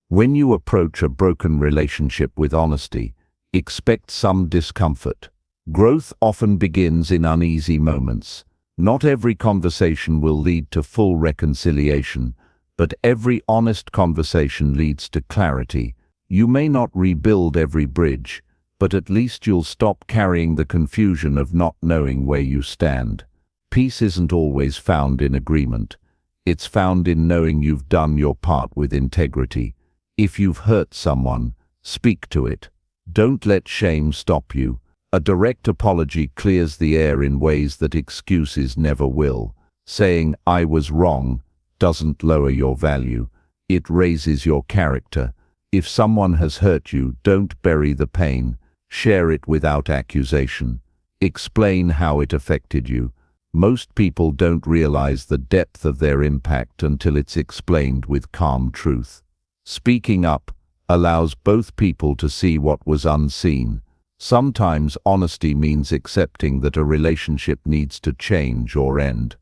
When you approach a broken relationship with honesty, expect some discomfort. Growth often begins in uneasy moments. Not every conversation will lead to full reconciliation, but every honest conversation leads to clarity. You may not rebuild every bridge, but at least you'll stop carrying the confusion of not knowing where you stand. Peace isn't always found in agreement. It's found in knowing you've done your part with integrity. If you've hurt someone, speak to it. Don't let shame stop you. A direct apology clears the air in ways that excuses never will. Saying, "I was wrong," doesn't lower your value. It raises your character. If someone has hurt you, don't bury the pain. Share it without accusation. Explain how it affected you. Most people don't realize the depth of their impact until it's explained with calm truth. Speaking up allows both people to see what was unseen. Sometimes honesty means accepting that a relationship needs to change or end.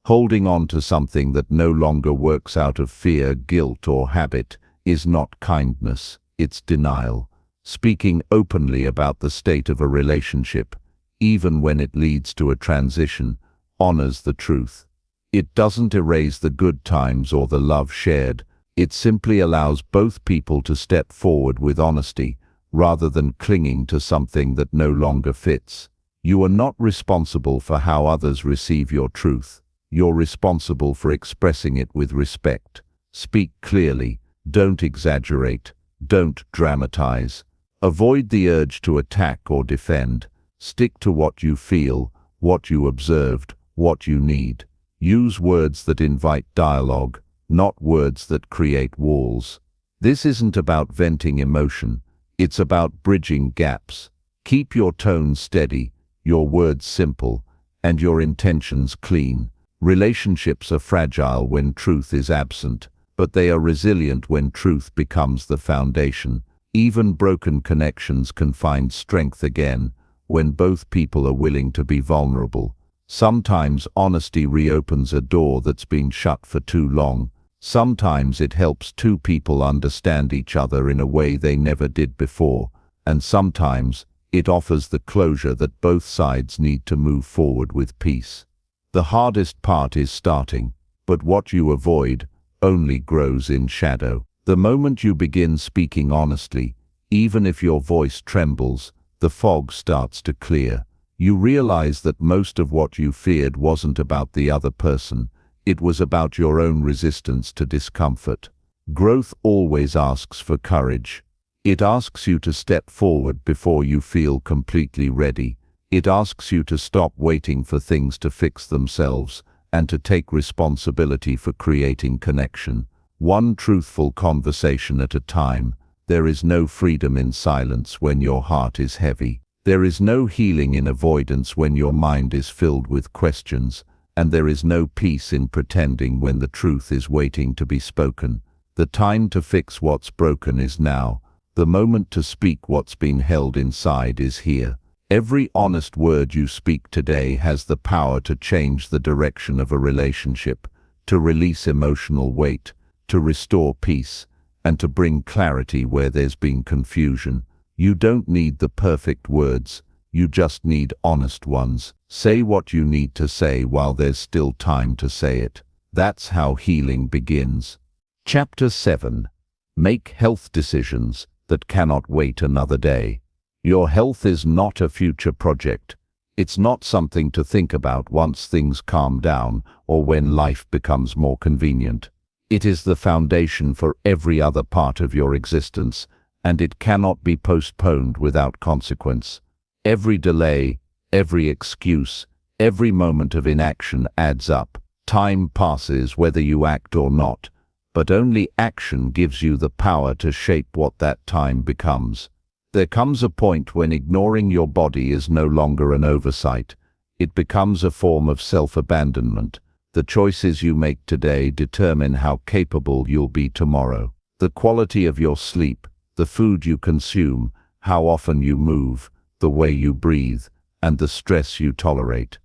Holding on to something that no longer works out of fear, guilt, or habit is not kindness, it's denial. Speaking openly about the state of a relationship, even when it leads to a transition, honors the truth. It doesn't erase the good times or the love shared. It simply allows both people to step forward with honesty, rather than clinging to something that no longer fits. You are not responsible for how others receive your truth. You're responsible for expressing it with respect. Speak clearly. Don't exaggerate. Don't dramatize. Avoid the urge to attack or defend. Stick to what you feel, what you observed, what you need. Use words that invite dialogue, not words that create walls. This isn't about venting emotion. It's about bridging gaps. Keep your tone steady, your words simple, and your intentions clean. Relationships are fragile when truth is absent, but they are resilient when truth becomes the foundation. Even broken connections can find strength again when both people are willing to be vulnerable. Sometimes honesty reopens a door that's been shut for too long. Sometimes it helps two people understand each other in a way they never did before, and sometimes it offers the closure that both sides need to move forward with peace. The hardest part is starting, but what you avoid only grows in shadow. The moment you begin speaking honestly, even if your voice trembles, the fog starts to clear. You realize that most of what you feared wasn't about the other person. It was about your own resistance to discomfort. Growth always asks for courage. It asks you to step forward before you feel completely ready. It asks you to stop waiting for things to fix themselves and to take responsibility for creating connection. One truthful conversation at a time. There is no freedom in silence when your heart is heavy. There is no healing in avoidance when your mind is filled with questions. And there is no peace in pretending when the truth is waiting to be spoken. The time to fix what's broken is now. The moment to speak what's been held inside is here. Every honest word you speak today has the power to change the direction of a relationship, to release emotional weight, to restore peace, and to bring clarity where there's been confusion. You don't need the perfect words. You just need honest ones. Say what you need to say while there's still time to say it. That's how healing begins. Chapter 7. Make health decisions that cannot wait another day. Your health is not a future project. It's not something to think about once things calm down or when life becomes more convenient. It is the foundation for every other part of your existence, and it cannot be postponed without consequence. Every delay, every excuse, every moment of inaction adds up. Time passes whether you act or not, but only action gives you the power to shape what that time becomes. There comes a point when ignoring your body is no longer an oversight, It becomes a form of self-abandonment. The choices you make today determine how capable you'll be tomorrow. The quality of your sleep, the food you consume, how often you move, the way you breathe, and the stress you tolerate.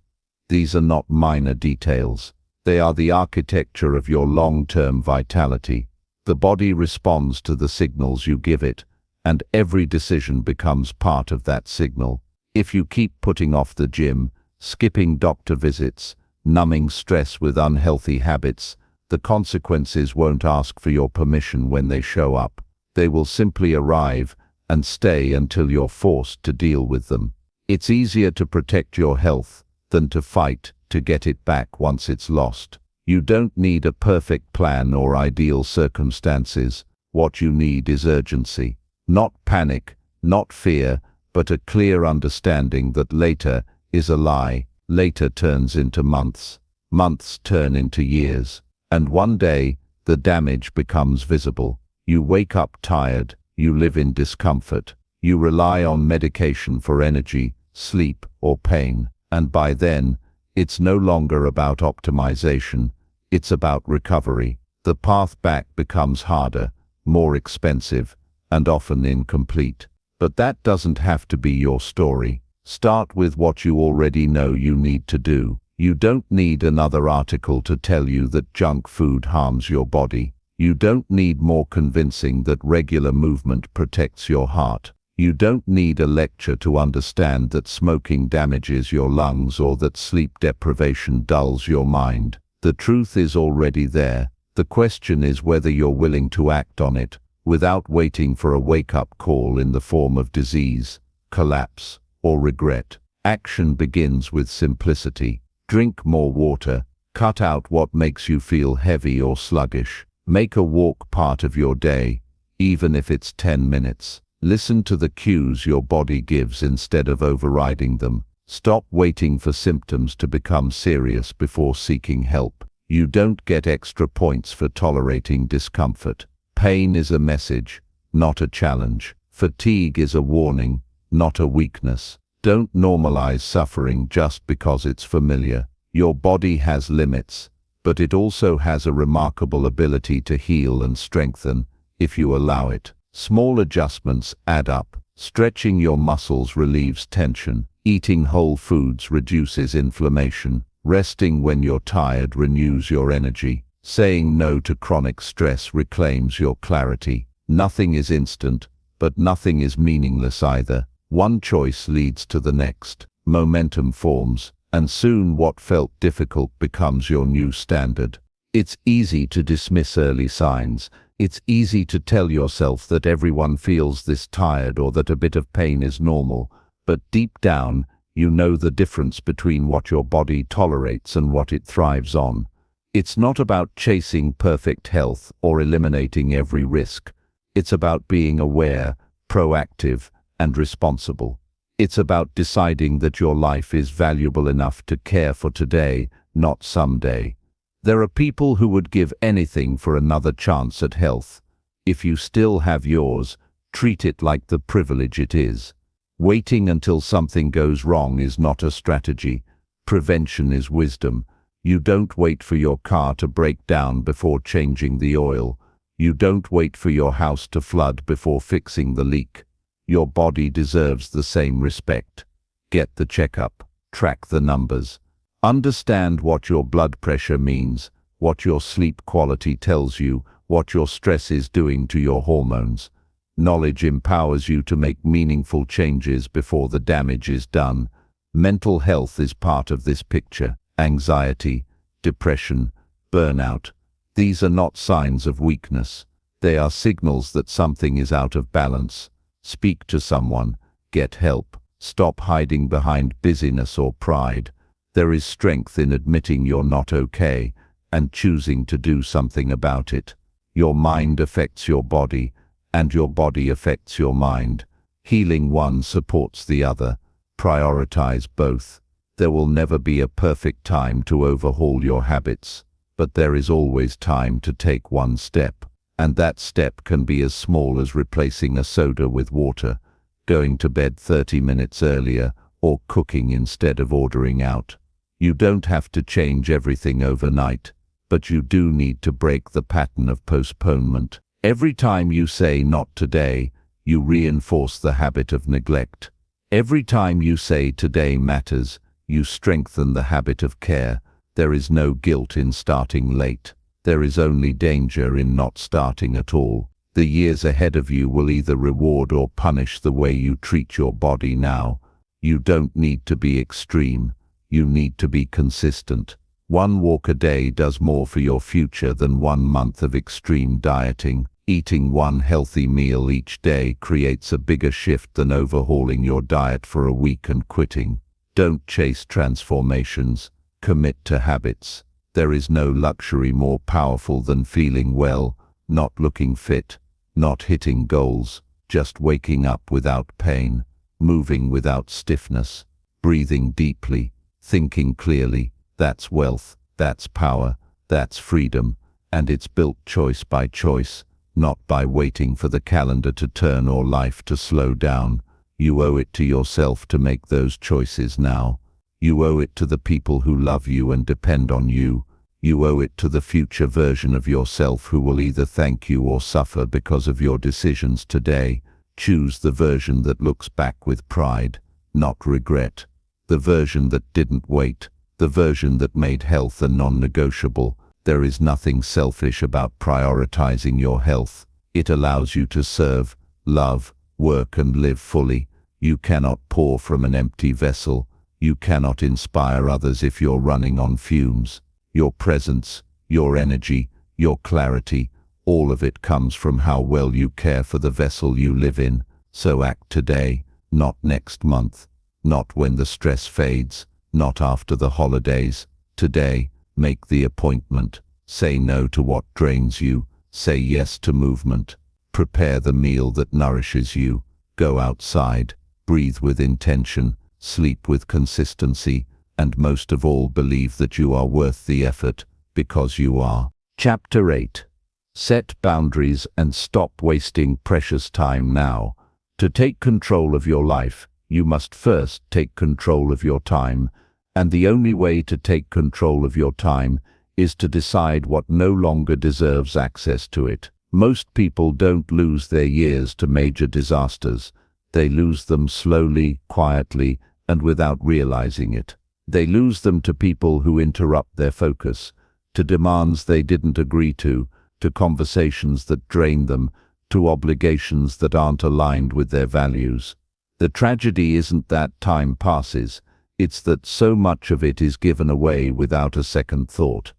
These are not minor details. They are the architecture of your long-term vitality. The body responds to the signals you give it, and every decision becomes part of that signal. If you keep putting off the gym, skipping doctor visits, numbing stress with unhealthy habits, the consequences won't ask for your permission when they show up. They will simply arrive and stay until you're forced to deal with them. It's easier to protect your health than to fight to get it back once it's lost. You don't need a perfect plan or ideal circumstances. What you need is urgency. Not panic, not fear, but a clear understanding that later is a lie. Later turns into months. Months turn into years. And one day, the damage becomes visible. You wake up tired. You live in discomfort. You rely on medication for energy, sleep, or pain. And by then, it's no longer about optimization. It's about recovery. The path back becomes harder, more expensive, and often incomplete. But that doesn't have to be your story. Start with what you already know you need to do. You don't need another article to tell you that junk food harms your body. You don't need more convincing that regular movement protects your heart. You don't need a lecture to understand that smoking damages your lungs or that sleep deprivation dulls your mind. The truth is already there. The question is whether you're willing to act on it, without waiting for a wake-up call in the form of disease, collapse, or regret. Action begins with simplicity. Drink more water. Cut out what makes you feel heavy or sluggish. Make a walk part of your day, even if it's 10 minutes. Listen to the cues your body gives instead of overriding them. Stop waiting for symptoms to become serious before seeking help. You don't get extra points for tolerating discomfort. Pain is a message, not a challenge. Fatigue is a warning, not a weakness. Don't normalize suffering just because it's familiar. Your body has limits, but it also has a remarkable ability to heal and strengthen if you allow it. Small adjustments add up. Stretching your muscles relieves tension. Eating whole foods reduces inflammation. Resting when you're tired renews your energy. Saying no to chronic stress reclaims your clarity. Nothing is instant, but nothing is meaningless either. One choice leads to the next. Momentum forms, and soon what felt difficult becomes your new standard. It's easy to dismiss early signs. It's easy to tell yourself that everyone feels this tired or that a bit of pain is normal. But deep down, you know the difference between what your body tolerates and what it thrives on. It's not about chasing perfect health or eliminating every risk. It's about being aware, proactive, and responsible. It's about deciding that your life is valuable enough to care for today, not someday. There are people who would give anything for another chance at health. If you still have yours, treat it like the privilege it is. Waiting until something goes wrong is not a strategy. Prevention is wisdom. You don't wait for your car to break down before changing the oil. You don't wait for your house to flood before fixing the leak. Your body deserves the same respect. Get the checkup. Track the numbers. Understand what your blood pressure means, what your sleep quality tells you, what your stress is doing to your hormones. Knowledge empowers you to make meaningful changes before the damage is done. Mental health is part of this picture. Anxiety, depression, burnout. These are not signs of weakness. They are signals that something is out of balance. Speak to someone. Get help. Stop hiding behind busyness or pride. There is strength in admitting you're not okay and choosing to do something about it. Your mind affects your body, and your body affects your mind. Healing one supports the other. Prioritize both. There will never be a perfect time to overhaul your habits, but there is always time to take one step. And that step can be as small as replacing a soda with water, going to bed 30 minutes earlier, or cooking instead of ordering out. You don't have to change everything overnight, but you do need to break the pattern of postponement. Every time you say not today, you reinforce the habit of neglect. Every time you say today matters, you strengthen the habit of care. There is no guilt in starting late. There is only danger in not starting at all. The years ahead of you will either reward or punish the way you treat your body now. You don't need to be extreme. You need to be consistent. One walk a day does more for your future than 1 month of extreme dieting. Eating one healthy meal each day creates a bigger shift than overhauling your diet for a week and quitting. Don't chase transformations. Commit to habits. There is no luxury more powerful than feeling well, not looking fit, not hitting goals, just waking up without pain, moving without stiffness, breathing deeply, thinking clearly. That's wealth, that's power, that's freedom, and it's built choice by choice, not by waiting for the calendar to turn or life to slow down. You owe it to yourself to make those choices now. You owe it to the people who love you and depend on you. You owe it to the future version of yourself who will either thank you or suffer because of your decisions today. Choose the version that looks back with pride, not regret. The version that didn't wait. The version that made health a non-negotiable. There is nothing selfish about prioritizing your health. It allows you to serve, love, work and live fully. You cannot pour from an empty vessel. You cannot inspire others if you're running on fumes. Your presence, your energy, your clarity, all of it comes from how well you care for the vessel you live in. So act today, not next month, not when the stress fades, not after the holidays. Today, make the appointment. Say no to what drains you. Say yes to movement. Prepare the meal that nourishes you. Go outside. Breathe with intention. Sleep with consistency. And most of all, believe that you are worth the effort, because you are. Chapter 8. Set boundaries and stop wasting precious time now. To take control of your life, you must first take control of your time. And the only way to take control of your time is to decide what no longer deserves access to it. Most people don't lose their years to major disasters. They lose them slowly, quietly, and without realizing it. They lose them to people who interrupt their focus, to demands they didn't agree to conversations that drain them, to obligations that aren't aligned with their values. The tragedy isn't that time passes. It's that so much of it is given away without a second thought.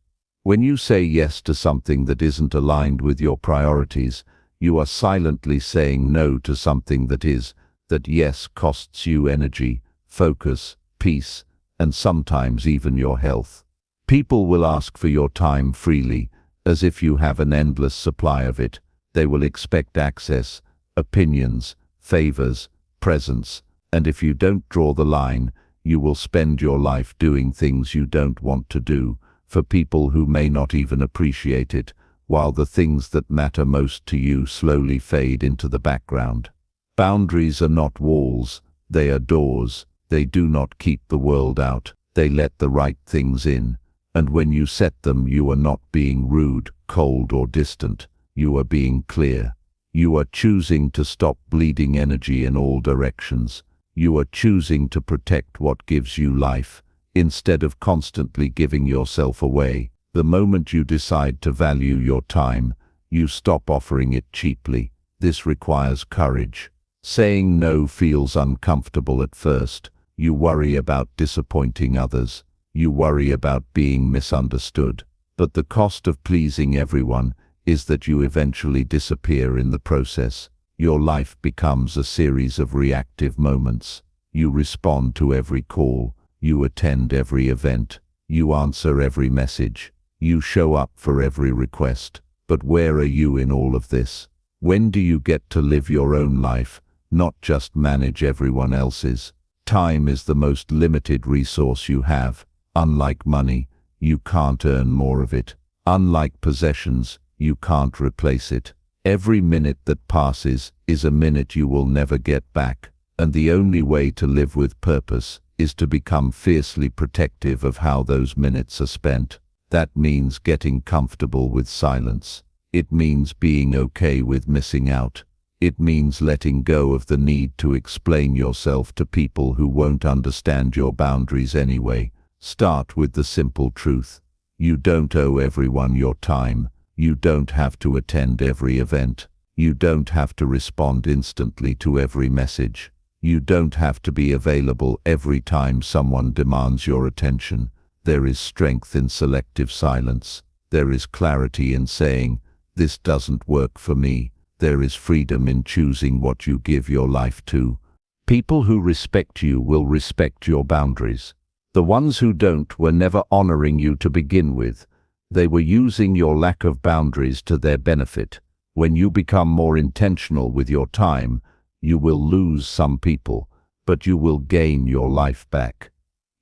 When you say yes to something that isn't aligned with your priorities, you are silently saying no to something that is. That yes costs you energy, focus, peace, and sometimes even your health. People will ask for your time freely, as if you have an endless supply of it. They will expect access, opinions, favors, presence, and if you don't draw the line, you will spend your life doing things you don't want to do, for people who may not even appreciate it, while the things that matter most to you slowly fade into the background. Boundaries are not walls, they are doors. They do not keep the world out, they let the right things in. And when you set them, you are not being rude, cold or distant. You are being clear. You are choosing to stop bleeding energy in all directions. You are choosing to protect what gives you life, instead of constantly giving yourself away. The moment you decide to value your time, you stop offering it cheaply. This requires courage. Saying no feels uncomfortable at first. You worry about disappointing others. You worry about being misunderstood. But the cost of pleasing everyone is that you eventually disappear in the process. Your life becomes a series of reactive moments. You respond to every call. You attend every event. You answer every message. You show up for every request. But where are you in all of this? When do you get to live your own life, not just manage everyone else's? Time is the most limited resource you have. Unlike money, you can't earn more of it. Unlike possessions, you can't replace it. Every minute that passes is a minute you will never get back. And the only way to live with purpose is to become fiercely protective of how those minutes are spent. That means getting comfortable with silence. It means being okay with missing out. It means letting go of the need to explain yourself to people who won't understand your boundaries anyway. Start with the simple truth. You don't owe everyone your time. You don't have to attend every event. You don't have to respond instantly to every message. You don't have to be available every time someone demands your attention. There is strength in selective silence. There is clarity in saying, "This doesn't work for me." There is freedom in choosing what you give your life to. People who respect you will respect your boundaries. The ones who don't were never honoring you to begin with. They were using your lack of boundaries to their benefit. When you become more intentional with your time, you will lose some people, but you will gain your life back.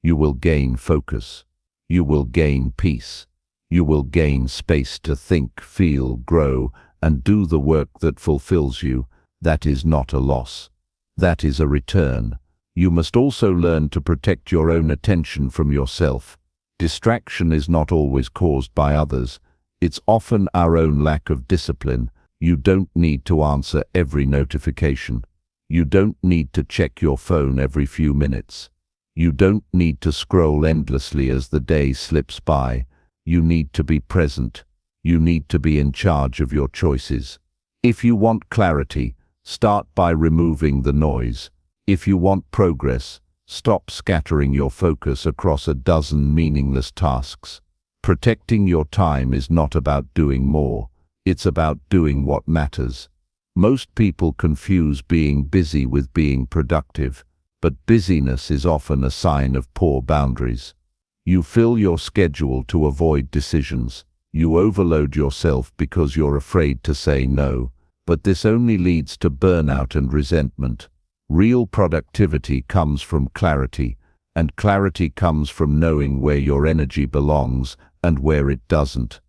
You will gain focus. You will gain peace. You will gain space to think, feel, grow, and do the work that fulfills you. That is not a loss. That is a return. You must also learn to protect your own attention from yourself. Distraction is not always caused by others. It's often our own lack of discipline. You don't need to answer every notification. You don't need to check your phone every few minutes. You don't need to scroll endlessly as the day slips by. You need to be present. You need to be in charge of your choices. If you want clarity, start by removing the noise. If you want progress, stop scattering your focus across a dozen meaningless tasks. Protecting your time is not about doing more. It's about doing what matters. Most people confuse being busy with being productive, but busyness is often a sign of poor boundaries. You fill your schedule to avoid decisions. You overload yourself because you're afraid to say no, but this only leads to burnout and resentment. Real productivity comes from clarity, and clarity comes from knowing where your energy belongs and where it doesn't.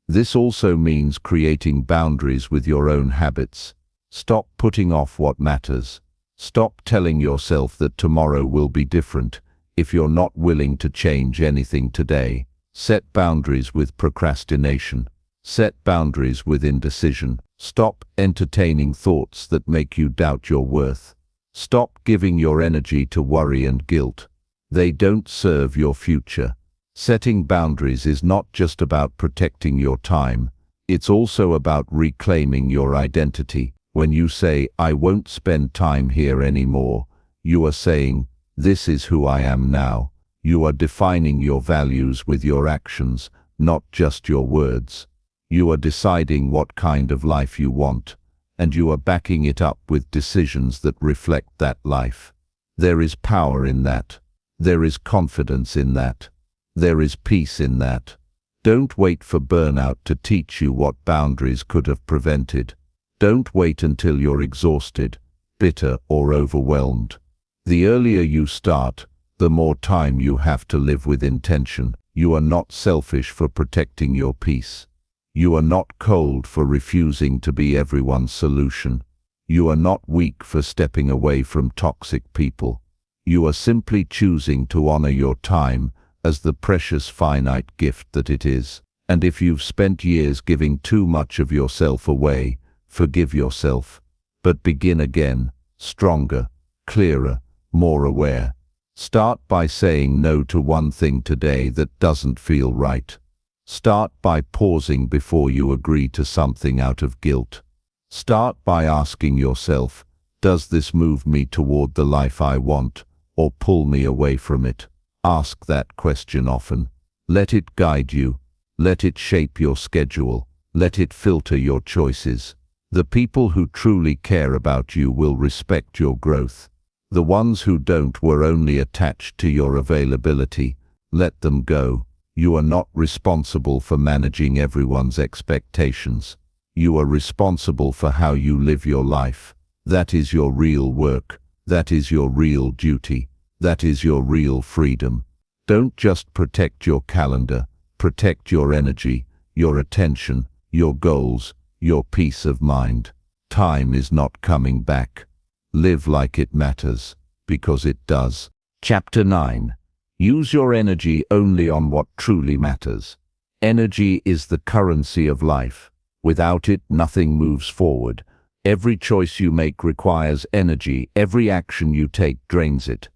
This also means creating boundaries with your own habits. Stop putting off what matters. Stop telling yourself that tomorrow will be different if you're not willing to change anything today. Set boundaries with procrastination. Set boundaries with indecision. Stop entertaining thoughts that make you doubt your worth. Stop giving your energy to worry and guilt. They don't serve your future. Setting boundaries is not just about protecting your time. It's also about reclaiming your identity. When you say, "I won't spend time here anymore," you are saying, "This is who I am now." You are defining your values with your actions, not just your words. You are deciding what kind of life you want, and you are backing it up with decisions that reflect that life. There is power in that. There is confidence in that. There is peace in that. Don't wait for burnout to teach you what boundaries could have prevented. Don't wait until you're exhausted, bitter, or overwhelmed. The earlier you start, the more time you have to live with intention. You are not selfish for protecting your peace. You are not cold for refusing to be everyone's solution. You are not weak for stepping away from toxic people. You are simply choosing to honor your time as the precious finite gift that it is. And if you've spent years giving too much of yourself away, forgive yourself. But begin again, stronger, clearer, more aware. Start by saying no to one thing today that doesn't feel right. Start by pausing before you agree to something out of guilt. Start by asking yourself, does this move me toward the life I want, or pull me away from it? Ask that question often. Let it guide you. Let it shape your schedule. Let it filter your choices. The people who truly care about you will respect your growth. The ones who don't were only attached to your availability. Let them go. You are not responsible for managing everyone's expectations. You are responsible for how you live your life. That is your real work. That is your real duty. That is your real freedom. Don't just protect your calendar. Protect your energy, your attention, your goals, your peace of mind. Time is not coming back. Live like it matters, because it does. Chapter 9. Use your energy only on what truly matters. Energy is the currency of life. Without it, nothing moves forward. Every choice you make requires energy. Every action you take drains it.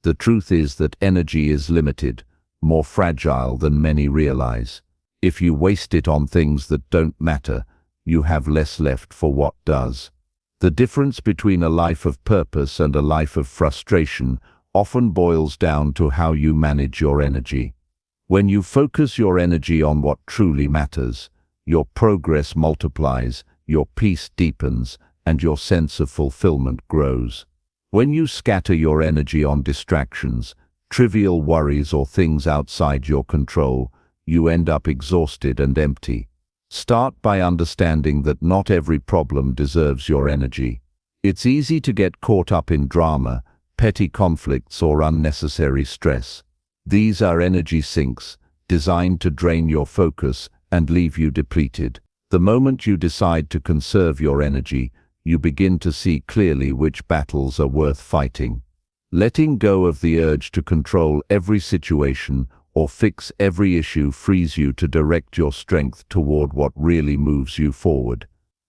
The truth is that energy is limited, more fragile than many realize. If you waste it on things that don't matter, you have less left for what does. The difference between a life of purpose and a life of frustration often boils down to how you manage your energy. When you focus your energy on what truly matters, your progress multiplies, your peace deepens, and your sense of fulfillment grows. When you scatter your energy on distractions, trivial worries or things outside your control, you end up exhausted and empty. Start by understanding that not every problem deserves your energy. It's easy to get caught up in drama, petty conflicts, or unnecessary stress. These are energy sinks, designed to drain your focus and leave you depleted. The moment you decide to conserve your energy, you begin to see clearly which battles are worth fighting. Letting go of the urge to control every situation or fix every issue frees you to direct your strength toward what really moves you forward.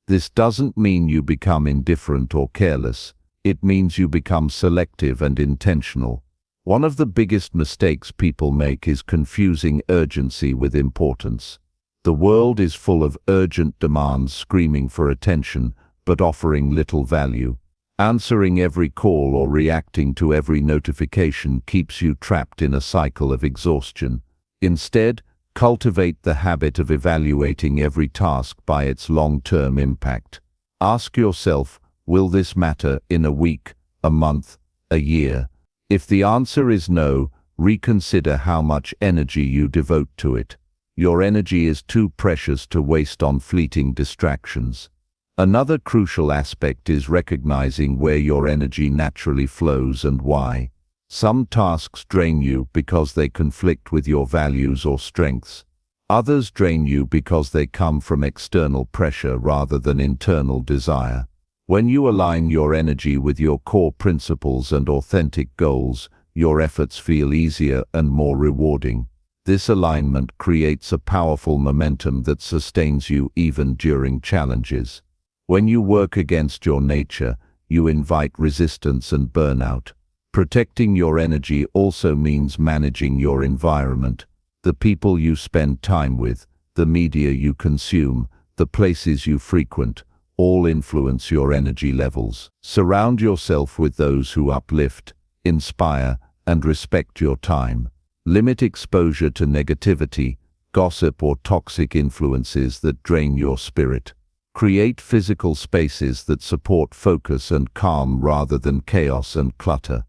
This doesn't mean you become indifferent or careless. It means you become selective and intentional. One of the biggest mistakes people make is confusing urgency with importance. The world is full of urgent demands screaming for attention, but offering little value. Answering every call or reacting to every notification keeps you trapped in a cycle of exhaustion. Instead, cultivate the habit of evaluating every task by its long-term impact. Ask yourself, will this matter in a week, a month, a year? If the answer is no, reconsider how much energy you devote to it. Your energy is too precious to waste on fleeting distractions. Another crucial aspect is recognizing where your energy naturally flows and why. Some tasks drain you because they conflict with your values or strengths. Others drain you because they come from external pressure rather than internal desire. When you align your energy with your core principles and authentic goals, your efforts feel easier and more rewarding. This alignment creates a powerful momentum that sustains you even during challenges. When you work against your nature, you invite resistance and burnout. Protecting your energy also means managing your environment. The people you spend time with, the media you consume, the places you frequent, all influence your energy levels. Surround yourself with those who uplift, inspire, and respect your time. Limit exposure to negativity, gossip, or toxic influences that drain your spirit. Create physical spaces that support focus and calm rather than chaos and clutter.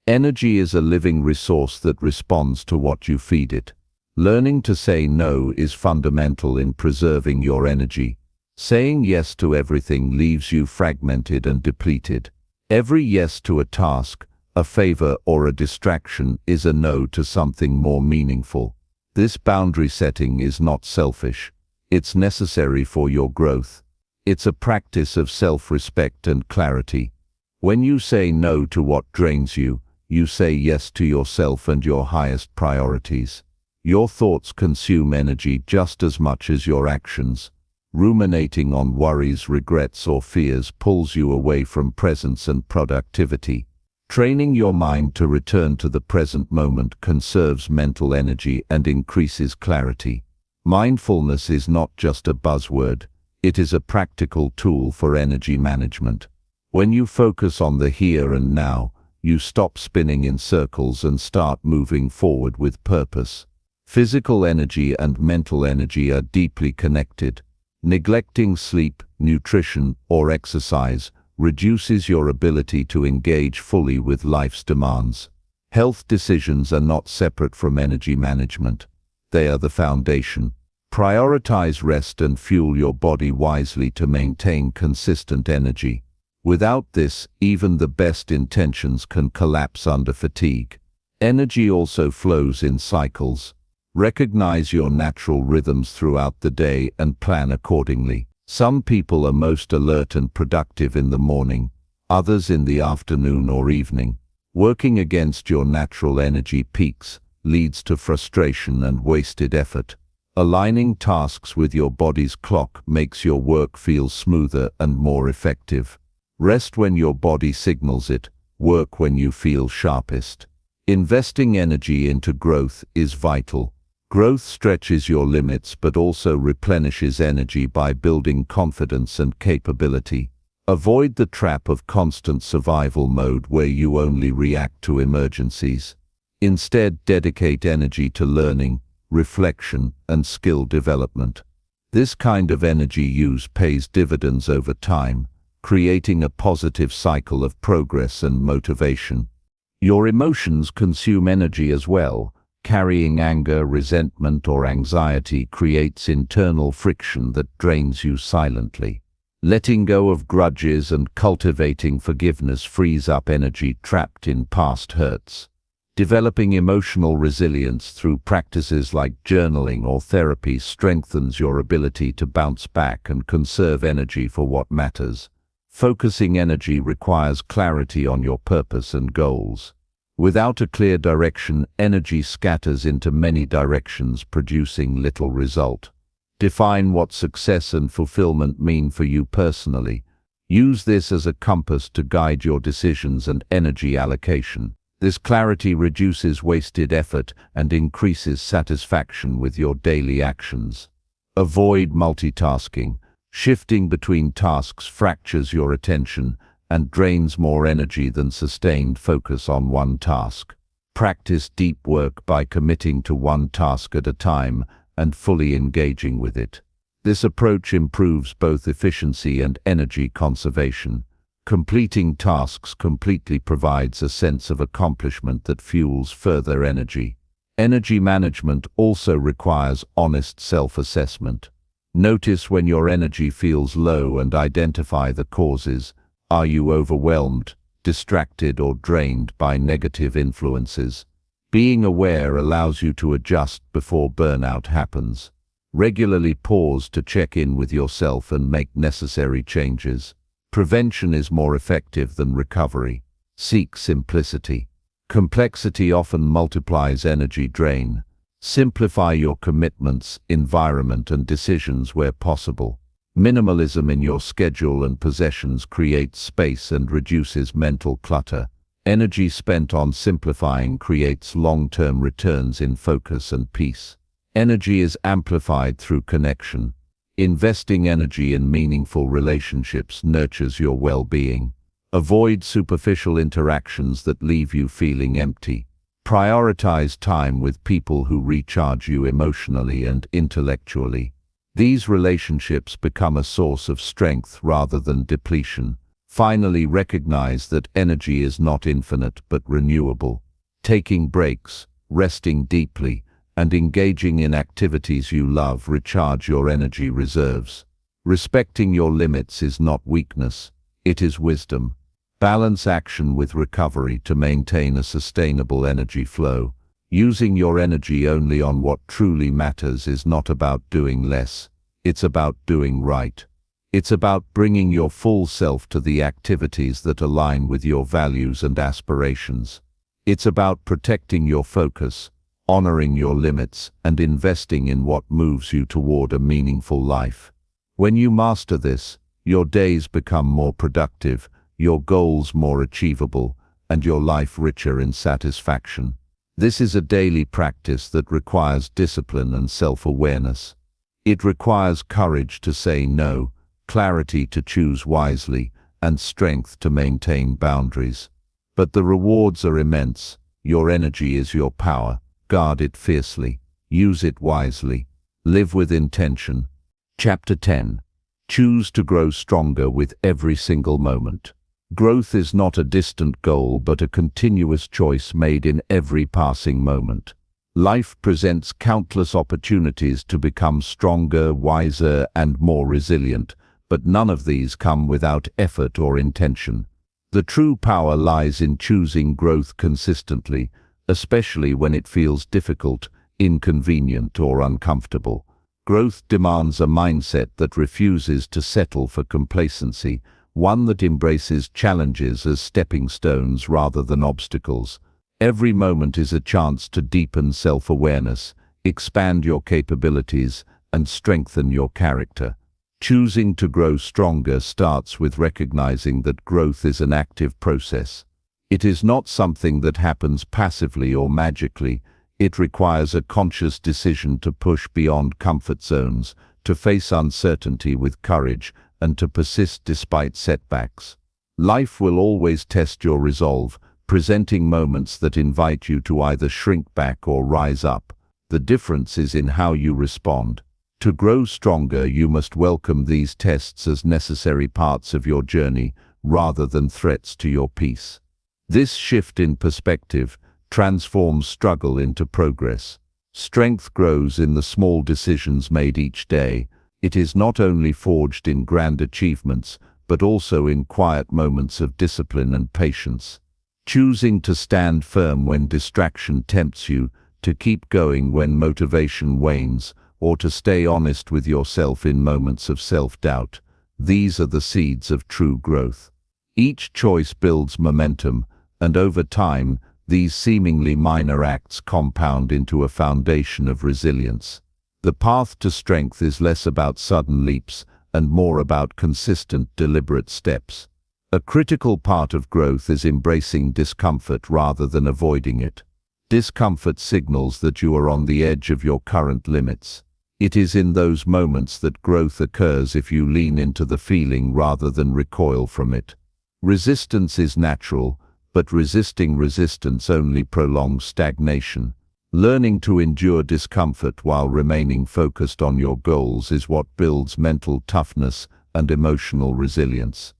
Energy is a living resource that responds to what you feed it. Learning to say no is fundamental in preserving your energy. Saying yes to everything leaves you fragmented and depleted. Every yes to a task, a favor, or a distraction is a no to something more meaningful. This boundary setting is not selfish. It's necessary for your growth. It's a practice of self-respect and clarity. When you say no to what drains you, you say yes to yourself and your highest priorities. Your thoughts consume energy just as much as your actions. Ruminating on worries, regrets, or fears pulls you away from presence and productivity. Training your mind to return to the present moment conserves mental energy and increases clarity. Mindfulness is not just a buzzword. It is a practical tool for energy management. When you focus on the here and now, you stop spinning in circles and start moving forward with purpose. Physical energy and mental energy are deeply connected. Neglecting sleep, nutrition, or exercise reduces your ability to engage fully with life's demands. Health decisions are not separate from energy management. They are the foundation. Prioritize rest and fuel your body wisely to maintain consistent energy. Without this, even the best intentions can collapse under fatigue. Energy also flows in cycles. Recognize your natural rhythms throughout the day and plan accordingly. Some people are most alert and productive in the morning. others in the afternoon or evening. Working against your natural energy peaks leads to frustration and wasted effort. Aligning tasks with your body's clock makes your work feel smoother and more effective. Rest when your body signals it, work when you feel sharpest. Investing energy into growth is vital. Growth stretches your limits but also replenishes energy by building confidence and capability. Avoid the trap of constant survival mode where you only react to emergencies. Instead, dedicate energy to learning, reflection, and skill development. This kind of energy use pays dividends over time, creating a positive cycle of progress and motivation. Your emotions consume energy as well. Carrying anger, resentment, or anxiety creates internal friction that drains you silently. Letting go of grudges and cultivating forgiveness frees up energy trapped in past hurts. Developing emotional resilience through practices like journaling or therapy strengthens your ability to bounce back and conserve energy for what matters. Focusing energy requires clarity on your purpose and goals. Without a clear direction, energy scatters into many directions, producing little result. Define what success and fulfillment mean for you personally. Use this as a compass to guide your decisions and energy allocation. This clarity reduces wasted effort and increases satisfaction with your daily actions. Avoid multitasking. Shifting between tasks fractures your attention and drains more energy than sustained focus on one task. Practice deep work by committing to one task at a time and fully engaging with it. This approach improves both efficiency and energy conservation. Completing tasks completely provides a sense of accomplishment that fuels further energy. Energy management also requires honest self-assessment. Notice when your energy feels low and identify the causes. Are you overwhelmed, distracted, or drained by negative influences? Being aware allows you to adjust before burnout happens. Regularly pause to check in with yourself and make necessary changes. Prevention is more effective than recovery. Seek simplicity. Complexity often multiplies energy drain. Simplify your commitments, environment, and decisions where possible. Minimalism in your schedule and possessions creates space and reduces mental clutter. Energy spent on simplifying creates long-term returns in focus and peace. Energy is amplified through connection. Investing energy in meaningful relationships nurtures your well-being. Avoid superficial interactions that leave you feeling empty. Prioritize time with people who recharge you emotionally and intellectually. These relationships become a source of strength rather than depletion. Finally, recognize that energy is not infinite but renewable. Taking breaks, resting deeply, and engaging in activities you love recharge your energy reserves. Respecting your limits is not weakness, it is wisdom. Balance action with recovery to maintain a sustainable energy flow. Using your energy only on what truly matters is not about doing less, it's about doing right. It's about bringing your full self to the activities that align with your values and aspirations. It's about protecting your focus, honoring your limits, and investing in what moves you toward a meaningful life. When you master this, your days become more productive, your goals more achievable, and your life richer in satisfaction. This is a daily practice that requires discipline and self-awareness. It requires courage to say no, clarity to choose wisely, and strength to maintain boundaries. But the rewards are immense. Your energy is your power. Guard it fiercely. Use it wisely. Live with intention. Chapter 10. Choose to grow stronger with every single moment. Growth is not a distant goal but a continuous choice made in every passing moment. Life presents countless opportunities to become stronger, wiser, and more resilient, but none of these come without effort or intention. The true power lies in choosing growth consistently, especially when it feels difficult, inconvenient, or uncomfortable. Growth demands a mindset that refuses to settle for complacency, one that embraces challenges as stepping stones rather than obstacles. Every moment is a chance to deepen self-awareness, expand your capabilities, and strengthen your character. Choosing to grow stronger starts with recognizing that growth is an active process. It is not something that happens passively or magically. It requires a conscious decision to push beyond comfort zones, to face uncertainty with courage, and to persist despite setbacks. Life will always test your resolve, presenting moments that invite you to either shrink back or rise up. The difference is in how you respond. To grow stronger, you must welcome these tests as necessary parts of your journey, rather than threats to your peace. This shift in perspective transforms struggle into progress. Strength grows in the small decisions made each day. It is not only forged in grand achievements, but also in quiet moments of discipline and patience. Choosing to stand firm when distraction tempts you, to keep going when motivation wanes, or to stay honest with yourself in moments of self-doubt. These are the seeds of true growth. Each choice builds momentum, and over time, these seemingly minor acts compound into a foundation of resilience. The path to strength is less about sudden leaps and more about consistent, deliberate steps. A critical part of growth is embracing discomfort rather than avoiding it. Discomfort signals that you are on the edge of your current limits. It is in those moments that growth occurs if you lean into the feeling rather than recoil from it. Resistance is natural, but resisting resistance only prolongs stagnation. Learning to endure discomfort while remaining focused on your goals is what builds mental toughness and emotional resilience.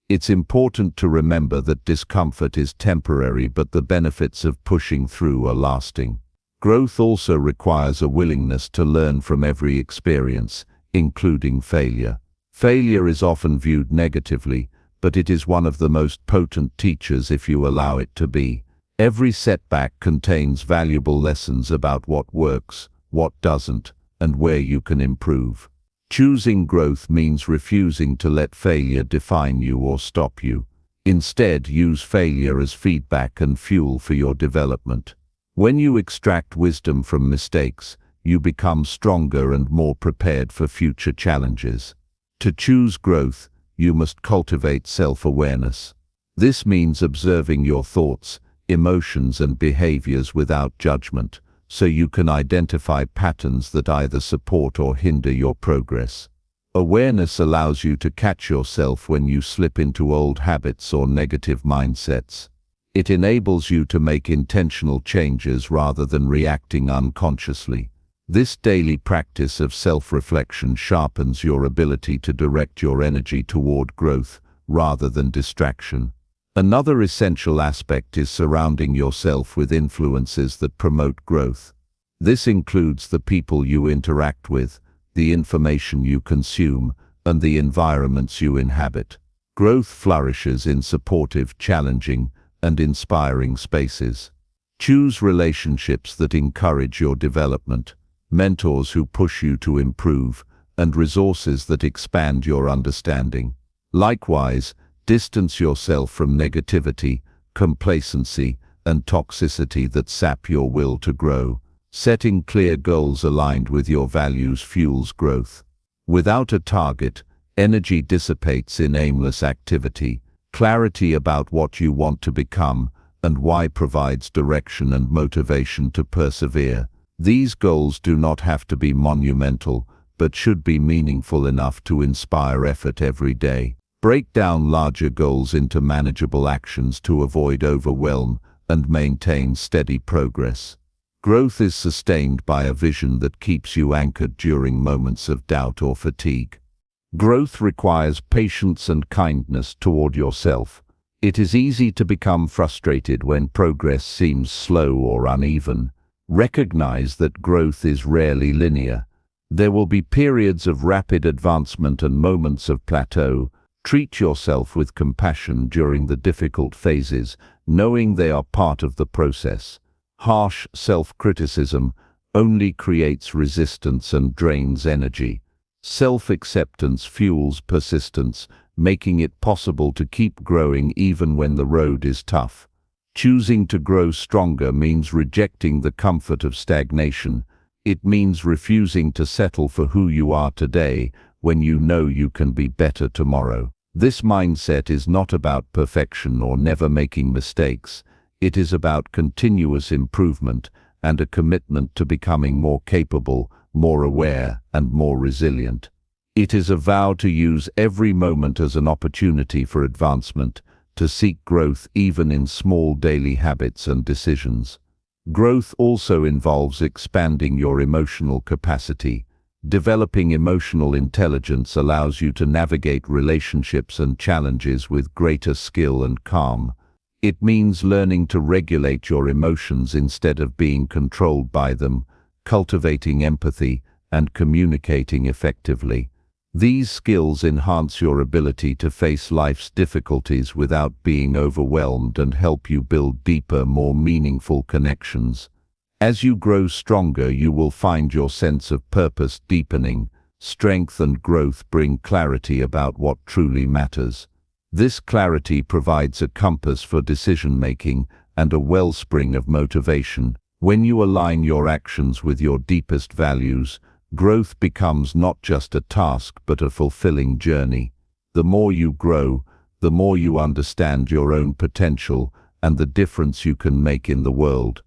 It's important to remember that discomfort is temporary, but the benefits of pushing through are lasting. Growth also requires a willingness to learn from every experience, including failure. Failure is often viewed negatively, but it is one of the most potent teachers if you allow it to be. Every setback contains valuable lessons about what works, what doesn't, and where you can improve. Choosing growth means refusing to let failure define you or stop you. Instead, use failure as feedback and fuel for your development. When you extract wisdom from mistakes, you become stronger and more prepared for future challenges. To choose growth, you must cultivate self-awareness. This means observing your thoughts, emotions, and behaviors without judgment, so you can identify patterns that either support or hinder your progress. Awareness allows you to catch yourself when you slip into old habits or negative mindsets. It enables you to make intentional changes rather than reacting unconsciously. This daily practice of self-reflection sharpens your ability to direct your energy toward growth rather than distraction. Another essential aspect is surrounding yourself with influences that promote growth. This includes the people you interact with, the information you consume, and the environments you inhabit. Growth flourishes in supportive, challenging, and inspiring spaces. Choose relationships that encourage your development, mentors who push you to improve, and resources that expand your understanding. Likewise, distance yourself from negativity, complacency, and toxicity that sap your will to grow. Setting clear goals aligned with your values fuels growth. Without a target, energy dissipates in aimless activity. Clarity about what you want to become and why provides direction and motivation to persevere. These goals do not have to be monumental, but should be meaningful enough to inspire effort every day. Break down larger goals into manageable actions to avoid overwhelm and maintain steady progress. Growth is sustained by a vision that keeps you anchored during moments of doubt or fatigue. Growth requires patience and kindness toward yourself. It is easy to become frustrated when progress seems slow or uneven. Recognize that growth is rarely linear. There will be periods of rapid advancement and moments of plateau. Treat yourself with compassion during the difficult phases, knowing they are part of the process. Harsh self-criticism only creates resistance and drains energy. Self-acceptance fuels persistence, making it possible to keep growing even when the road is tough. Choosing to grow stronger means rejecting the comfort of stagnation. It means refusing to settle for who you are today when you know you can be better tomorrow. This mindset is not about perfection or never making mistakes. It is about continuous improvement and a commitment to becoming more capable, more aware, and more resilient. It is a vow to use every moment as an opportunity for advancement, to seek growth even in small daily habits and decisions. Growth also involves expanding your emotional capacity. Developing emotional intelligence allows you to navigate relationships and challenges with greater skill and calm. It means learning to regulate your emotions instead of being controlled by them, cultivating empathy, and communicating effectively. These skills enhance your ability to face life's difficulties without being overwhelmed and help you build deeper, more meaningful connections. As you grow stronger, you will find your sense of purpose deepening. Strength and growth bring clarity about what truly matters. This clarity provides a compass for decision-making and a wellspring of motivation. When you align your actions with your deepest values, growth becomes not just a task but a fulfilling journey. The more you grow, the more you understand your own potential and the difference you can make in the world.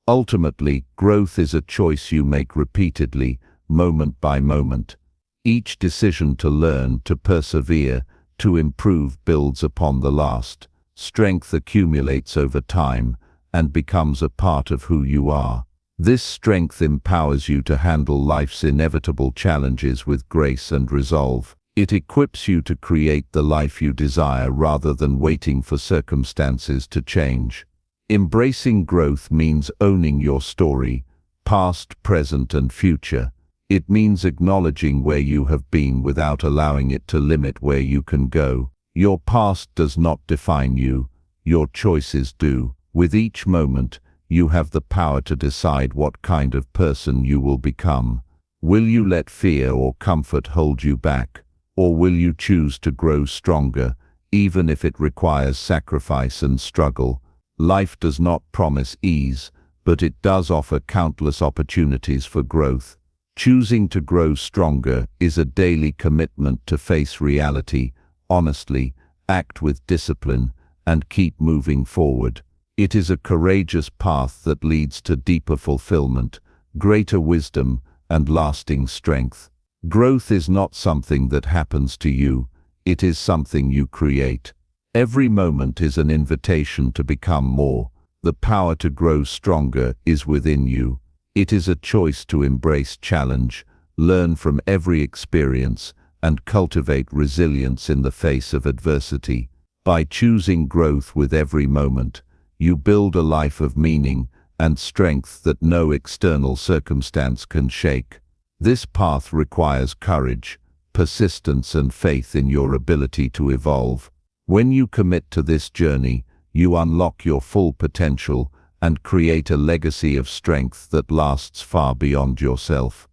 Ultimately, growth is a choice you make repeatedly, moment by moment. Each decision to learn, to persevere, to improve builds upon the last. Strength accumulates over time and becomes a part of who you are. This strength empowers you to handle life's inevitable challenges with grace and resolve. It equips you to create the life you desire rather than waiting for circumstances to change. Embracing growth means owning your story, past, present, and future. It means acknowledging where you have been without allowing it to limit where you can go. Your past does not define you, your choices do. With each moment, you have the power to decide what kind of person you will become. Will you let fear or comfort hold you back, or will you choose to grow stronger, even if it requires sacrifice and struggle? Life does not promise ease, but it does offer countless opportunities for growth. Choosing to grow stronger is a daily commitment to face reality honestly, act with discipline, and keep moving forward. It is a courageous path that leads to deeper fulfillment, greater wisdom, and lasting strength. Growth is not something that happens to you, it is something you create. Every moment is an invitation to become more. The power to grow stronger is within you. It is a choice to embrace challenge, learn from every experience, and cultivate resilience in the face of adversity. By choosing growth with every moment, you build a life of meaning and strength that no external circumstance can shake. This path requires courage, persistence, and faith in your ability to evolve. When you commit to this journey, you unlock your full potential and create a legacy of strength that lasts far beyond yourself.